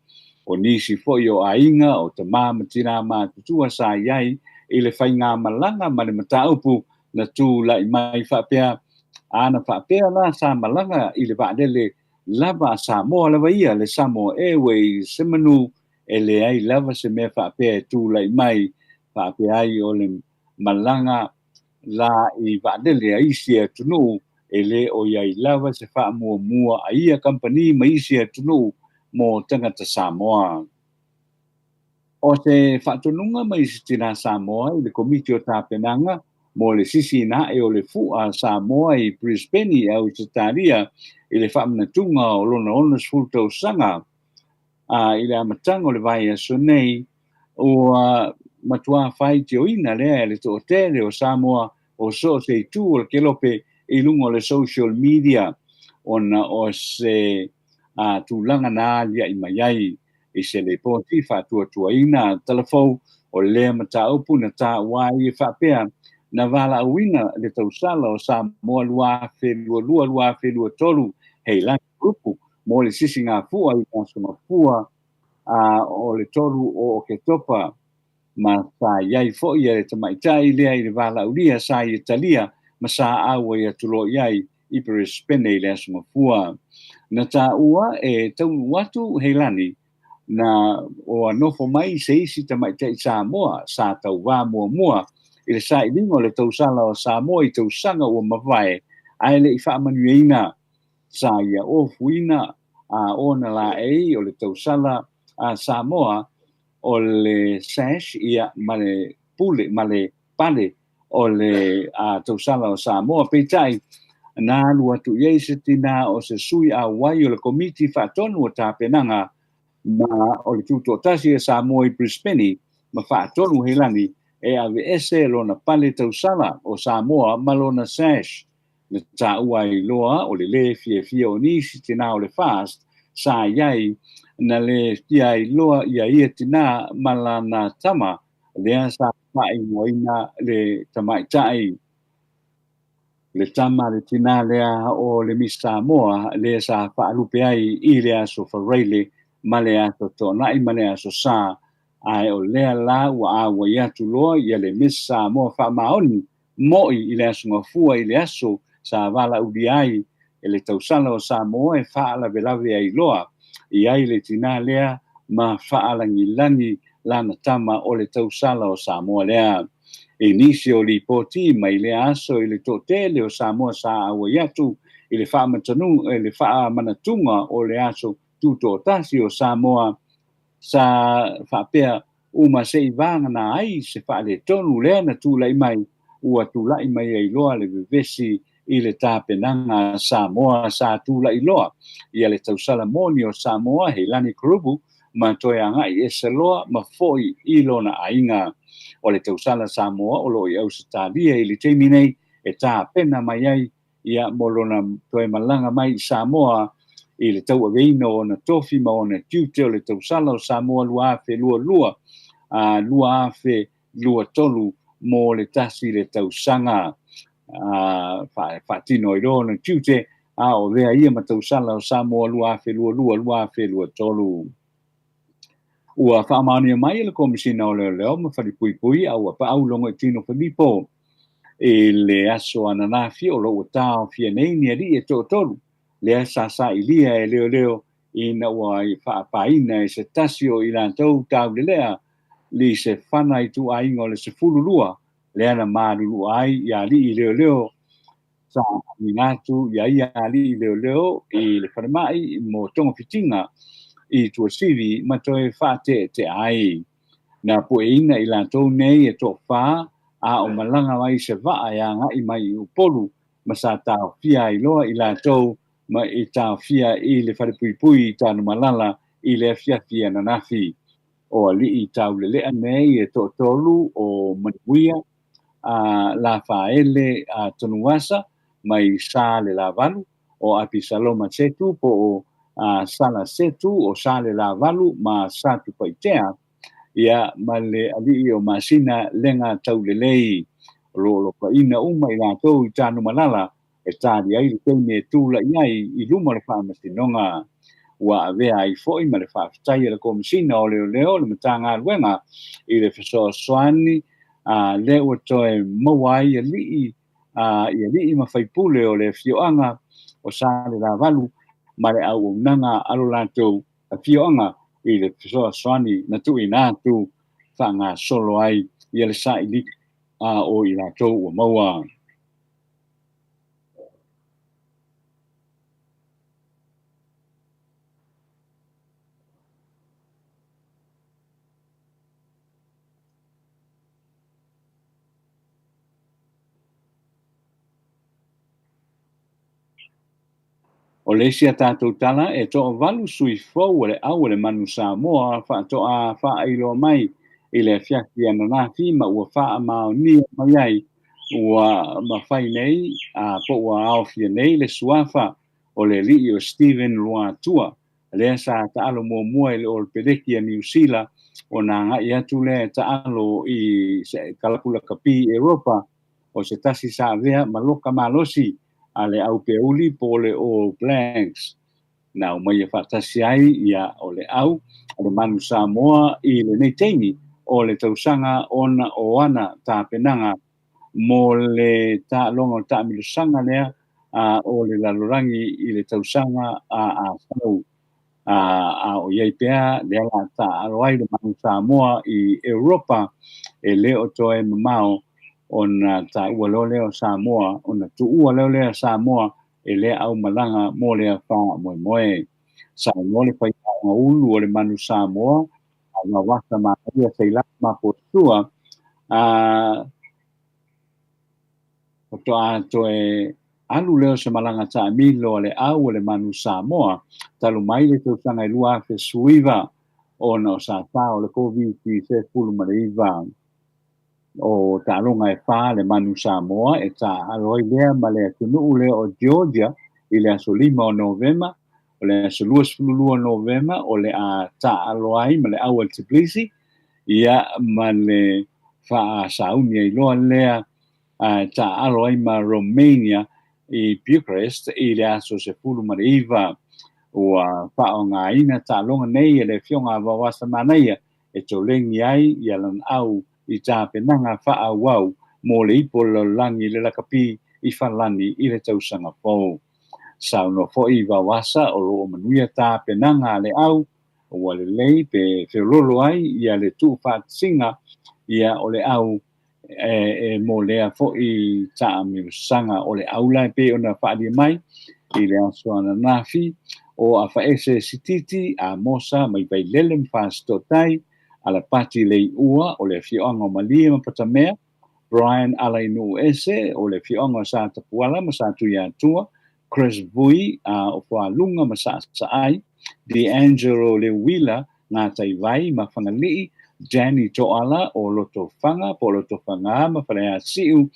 o nisi fo yo ainga o te matina ma tutua sa yai i le whainga malanga ma le mataupu na tū la i mai whapea ana whapea la sa malanga i le vaadele lava Samoa lava ia le Samoa Airways se manu e le ai lava se mea whapea tū la i mai whapea ai o le malanga la i vaadele a isia tunu e le o iai lava se wha mua a ia company ma isia tunu mo tangata Samoa. O se whatonunga mai si tina Samoa i le komiti o tāpenanga mo le sisi na e o le fua Samoa i Brisbane au te taria i le whamanatunga o lona ona sfultau sanga i le amatanga o le vai aso nei o matua whai te oina lea le to tele o Samoa o so se tu o le kelope i lungo le social media ona o se tūlanga nā lia i maiai i se le pōti whātua ina telefou o le mata upu na tā wai i whapea na wala awina le tausala o Samoa lua whelua tolu hei lani grupu mo le sisi ngā fua i ngā fua o le tolu o ke topa ma sa iai fo ia le tamaitai lea i le wala uria sa i Italia ma sa awa ia tulo iai i Brisbane i le asuma fua. Na tā ua e taunu watu heilani na o anofo mai se isi tamaitai Samoa sa tau wā mua i le sa i lingo le tausala o Samoa i tausanga ua mawai ai le i whaamanueina sa ia o fuina o na la o le tausala a Samoa o le sash ia male pule male pale o le tausala o Samoa peitai na lua tu iei se tina o se sui a wai o le komiti whaatonu o tāpenanga ma o le tūtotasi e Samoa i Brisbane ma whaatonu helani e ave ese lona pale tausala o Samoa ma lona sash na tā ua i loa o le fia o nisi tina o le fast sa iai na le fia i loa ia tina malana tama lea sa pai moina le tamaitai le tama le tina lea o le Miss Samoa lea sa whaalupe ai i lea so whareile ma lea so tonai ma lea so sa ai o lea la wa awa iatu loa ia le Miss Samoa whaamaoni moi i lea so ngafua i lea so sa wala udi ai e le tausala o Samoa e whaala velave ai loa i ai le tina lea ma whaalangi lana tama o le tausala o Samoa lea. E nisi o li poti mai le aso i le totele o Samoa sa awa iatu i le whaamatanu e le whaamanatunga o le aso tūtotasi o Samoa sa whapea uma se i vanga na ai se whaale tonu lea na tūlai mai ua tūlai mai ai loa le vevesi i le tāpenanga Samoa sa tūlai loa i le tausala moni o Samoa he lani kurubu ma toi anga i ese loa ma foi i lona ainga o le tausala Samoa o lo i Australia i le teimi nei e tā pena mai ai ia molona toe malanga mai i Samoa i le tau aveino o na tofi ma o na tiute o le tausala o Samoa lua afe lua tolu mo le tasi le tausanga whaatino i ro na tiute o lea ia ma tausala o Samoa lua afe lua tolu. Ua whaamania mai le komisina o leo ma wharipui au pa au longa i tino whalipo e le aso ananafi o lo tau fia nei ni ari e tolu le asa sa ilia e leo i na ua i whaapaina e se tasio i lantou tau le lea li se whana i tu ainga o le se fululua le ana marulu ai i ali i leo sa i ngatu i ali i leo i le whanemai mo tonga fitinga i tua sivi ma toe whaate te ai. Na poeina i lantou nei e tō wha o malanga mai se waa ia ngai mai i upolu ma sa tau fia i loa i lantou ma i tau fia i le wharepui i tānu malala i le fia na nafi. O li i tau le lea nei e tō tolu o Maleifua la whaele tonuasa mai sa le la valu o api saloma setu po o sala setu o sale la valu ma satu paitea ia male ali o masina lenga taulelei lo pa ina uma i latou i tanu malala e tari ai le teime tula iai i luma le whamasinonga ua avea ai fo'i ma le whaafitai le komisina o leo le matanga luenga i le fesoasoani le ua toe maua ai i ali'i mawhaipule o le fioanga o sa le lavalu ma le au unanga alo latou a fioanga i le fesoasoani na tui nā tu whanga solo ai i le sa i lik o i latou ua maua. O le sia tātou tala e toa walu sui fau o le au le manu Samoa toa Maleifua-Mai i le fiaki ananafi ma ua wha mao ni mai ai ua mawhai nei po ua aofia nei le suafa o le li o Stephen Luatua le sa taalo mua i le Olpedeki a New Zealand o nā ngai atu le taalo i se kalapula kapi Europa o se tasi sa vea maloka malosi ale au peuli po le All Blacks. Na mai e whatasi ai ia o le au, o le manu Samoa i le neiteini o le tausanga ona o ana tā penanga mo le tā longa o tā milusanga lea o le lalorangi i le tausanga a whanau o iei pea le ala tā aloai le manu Samoa i Europa e leo toe mamao ona ta ua leo Samoa ona tu ua leo Samoa e le au malanga mo le fa moe sa mo le pai nga ulu o le manu Samoa na wasa ma ia sei la ma postua to e alu leo se malanga ta milo le au le manu Samoa talu mai le tu sanga lua fe suiva ona sa ta o le covid se fulu Maleifua o talonga e wha le manu Samoa e ta aloi lea ma le tunu le o Georgia i le aso 5 o Novema o le aso 2 o Novema o le a ta aloi ma le au Tbilisi ia ma le wha sauni i loa lea ta aloi ma Romania i Bucharest i le aso se fulu Maleifua o wha o ngā ina ta longa nei e le fionga wawasa manaia e to lengi ai i alan au i tā penanga wha wau mo le ipo langi le lakapi i whalani i le tausanga fōu. Sau no fo i wawasa o lo manuia tā penanga le au o wale lei pe whiololo ai i a le tū whaatsinga i a o le au mo lea fo i tā miusanga o le au lai pe o na whaadi mai i le aso ana nafi o a whaese sititi a mosa mai vai lelem whaastotai ala pati lei ua o le fionga malia ma patamea Brian Alainu ese o le fionga sa tapuala ma sa tuia tua Chris Vui o whalunga ma sa saai D'Angelo le wila ngā tai vai ma whangalii Danny Toala o loto whanga po loto whanga ma whalea siu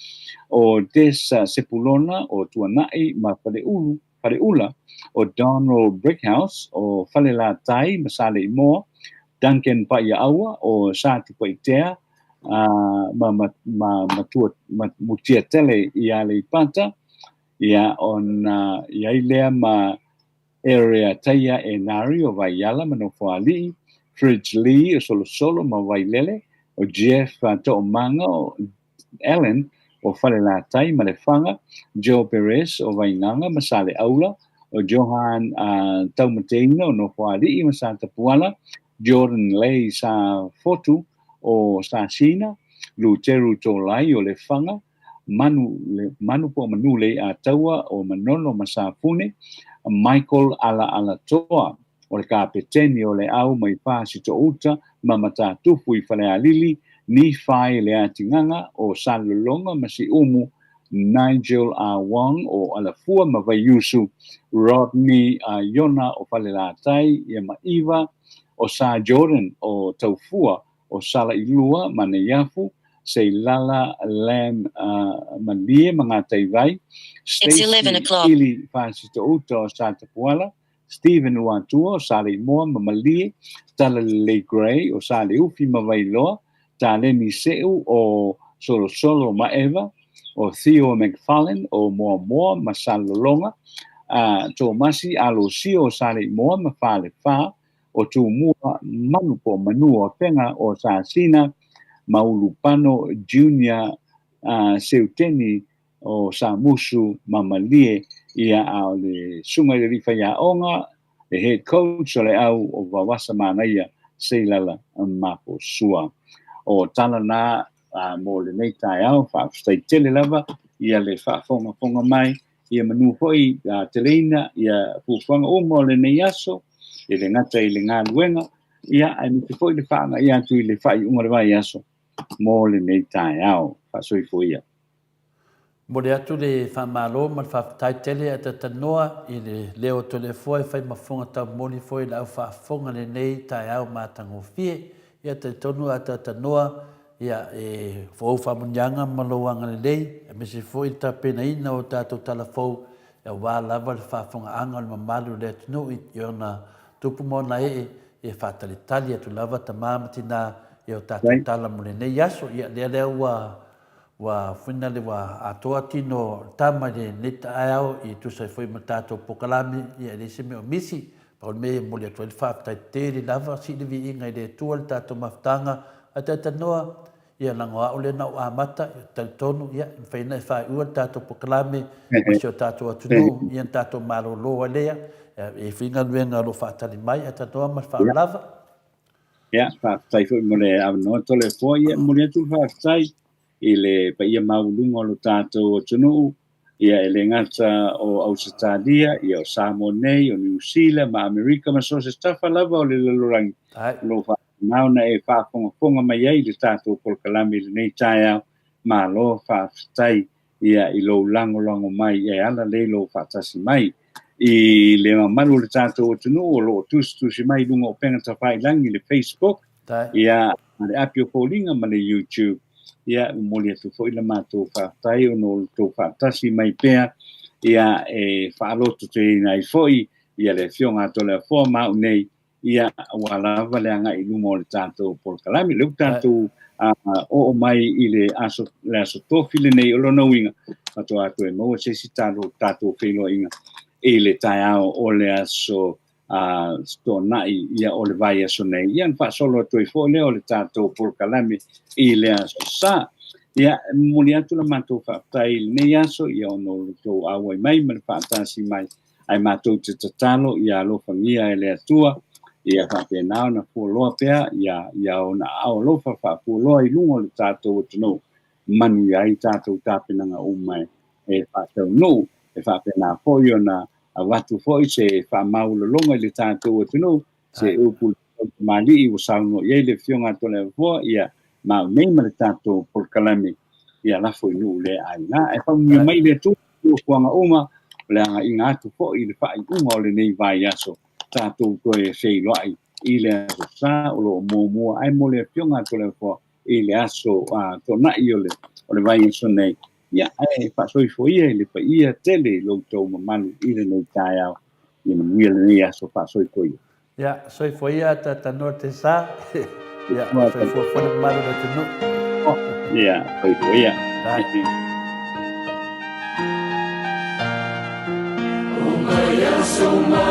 o Desa Sepulona o tuanai ma whaleula o Donald Brickhouse o whalela tai ma sa le imoa Duncan Paiaua o Sati Paitea mutia tele ia le pata ia on ia lea ma area taia e nari o Vaiala Manofali Fridge Lee o solo ma Vailele o Jeff To'omanga o Ellen o Falela Tai Malefanga Joe Perez o Vainanga Masale Aula o Johan Taumateina o Nofali Masanta Puala Jordan Lay sa fotu o sa Sina, Luteru Tolai o le whanga, manu po manule a taua o manono masafune, Michael ala toa o le kapeteni o le au mai pasi to uta, mamata tufu i whale alili, ni whai le atinganga o salolonga masi umu, Nigel Wang o alafua mawaiusu, Rodney Yona o whale la tai, ia maiva, o Sa Jordan o Taufua o Sala Ilua Maneyafu se Lala Lam Malie mga Taiwai It's 11 o'clock. Ili Fasito Uto o Sa Tapuala Stephen Luatua o Sala Imoa Mamalie Tala Le Gray o Sala Ufi Mawailoa Tale Niseu o Solo Maeva o Theo McFarlane o Moa Masalolonga to masi alo sio sale moa ma fale fa o tu mua manu po manu o penga o sa sina maulupano junior seuteni o sa musu mamalie ia au le sunga le rifa ia onga le head coach o le au o wawasa mana ia seilala mapo sua o tala na mo le nei tai au fa stai tele lava ia le fa fonga mai ia manu hoi telena ia fuanga o mo le nei aso e le ngata i le ngā luenga ia ai mi te foi le whaanga ia tui le whai unga le vai aso mo le nei tai au fa soi foi ia mo le atu le whamalo ma le whawhai tele ata tanoa i le leo to le foi whai mafunga tau moni foi la au whafonga le nei tai au mātango fie ia te tonu ata tanoa ia e fo whamunyanga maloanga le lei e me se foi ta pena ina o tātou talafou e wā lava le whafonga anga le mamalu le tunu i ona tupu mona e whatalitali atu lava ta māmatina e o tātou tala mo le nei aso ia lea wa fina le wa atoa tino tama le neta ao i tusa foi ma tātou pokalami ia le se me o misi pa me mo le atu le whaftai te le lava si le vi inga i le tua le tātou maftanga a tata noa ia langoa o le nau amata tonu ia whaina e whai ua tātou pokalami ma si o tātou atunu ia tātou malolo lea e whinga luenga lo whaatali mai a tatoa ma whaalava ia whaftai foi mo le avanoa to le foi ia mo le atu whaftai i le pa ia maulunga lo tātou atunu ia e le ngata o Australia ia o Samoa nei o New Zealand ma Amerika ma so se stafa lava o le lalorangi lo nauna e whafonga mai ai le tātou polkalami le nei tai au ma lo whaftai ia i lo lango mai e ala le lo whatasi mai i le mamalu le tātou atunu o lo tusi mai lunga o penga tawhai langi le Facebook ia le api o polinga ma le YouTube ia mo le tu foi la mato whaftai o no to whatasi mai pea ia e whaaloto te nai foi ia le fionga to le forma nei ia wala vale anga i lumo le tātou polkalami le tātou o mai i le aso tofi le nei olo no inga pato atu e mo se si tātou whilo inga i le tai au o le aso sto nai ia o le vai aso nei ia nfa solo atu i fo le o le tātou polkalami i le aso sa ia muli atu la matou whaftai nei aso ia ono tō awai mai ma le whaatasi mai ai matou te tatalo ia alofangia e le atua ia whapenao na fuoloa pea ia o na ao lofa whafuoloa i lungo le tātou atano manu ia i tātou tāpenanga umai e whatau no e whapenao fo i na watu fo i se whamau longa i le tātou atano se upu mali i wasauno ia i le fionga tole fo ia ma nei ma le tātou polkalami ia lafo i nu le aina e whaunga mai le tu kuanga uma le anga inga atu fo i le whai unga o le nei vai aso tātou koe sei loai i le aso sa o lo mua ai mo le fionga tole fo i le aso tona i o le vai aso nei ia ai whasoi fo ia i le pa ia tele lo tau mamalu i le nei tai au i le mia le nei aso whasoi fo ia ia soi fo ia tanoa te sa ia soi fo le malu na tunu ia soi fo ia Umaya suma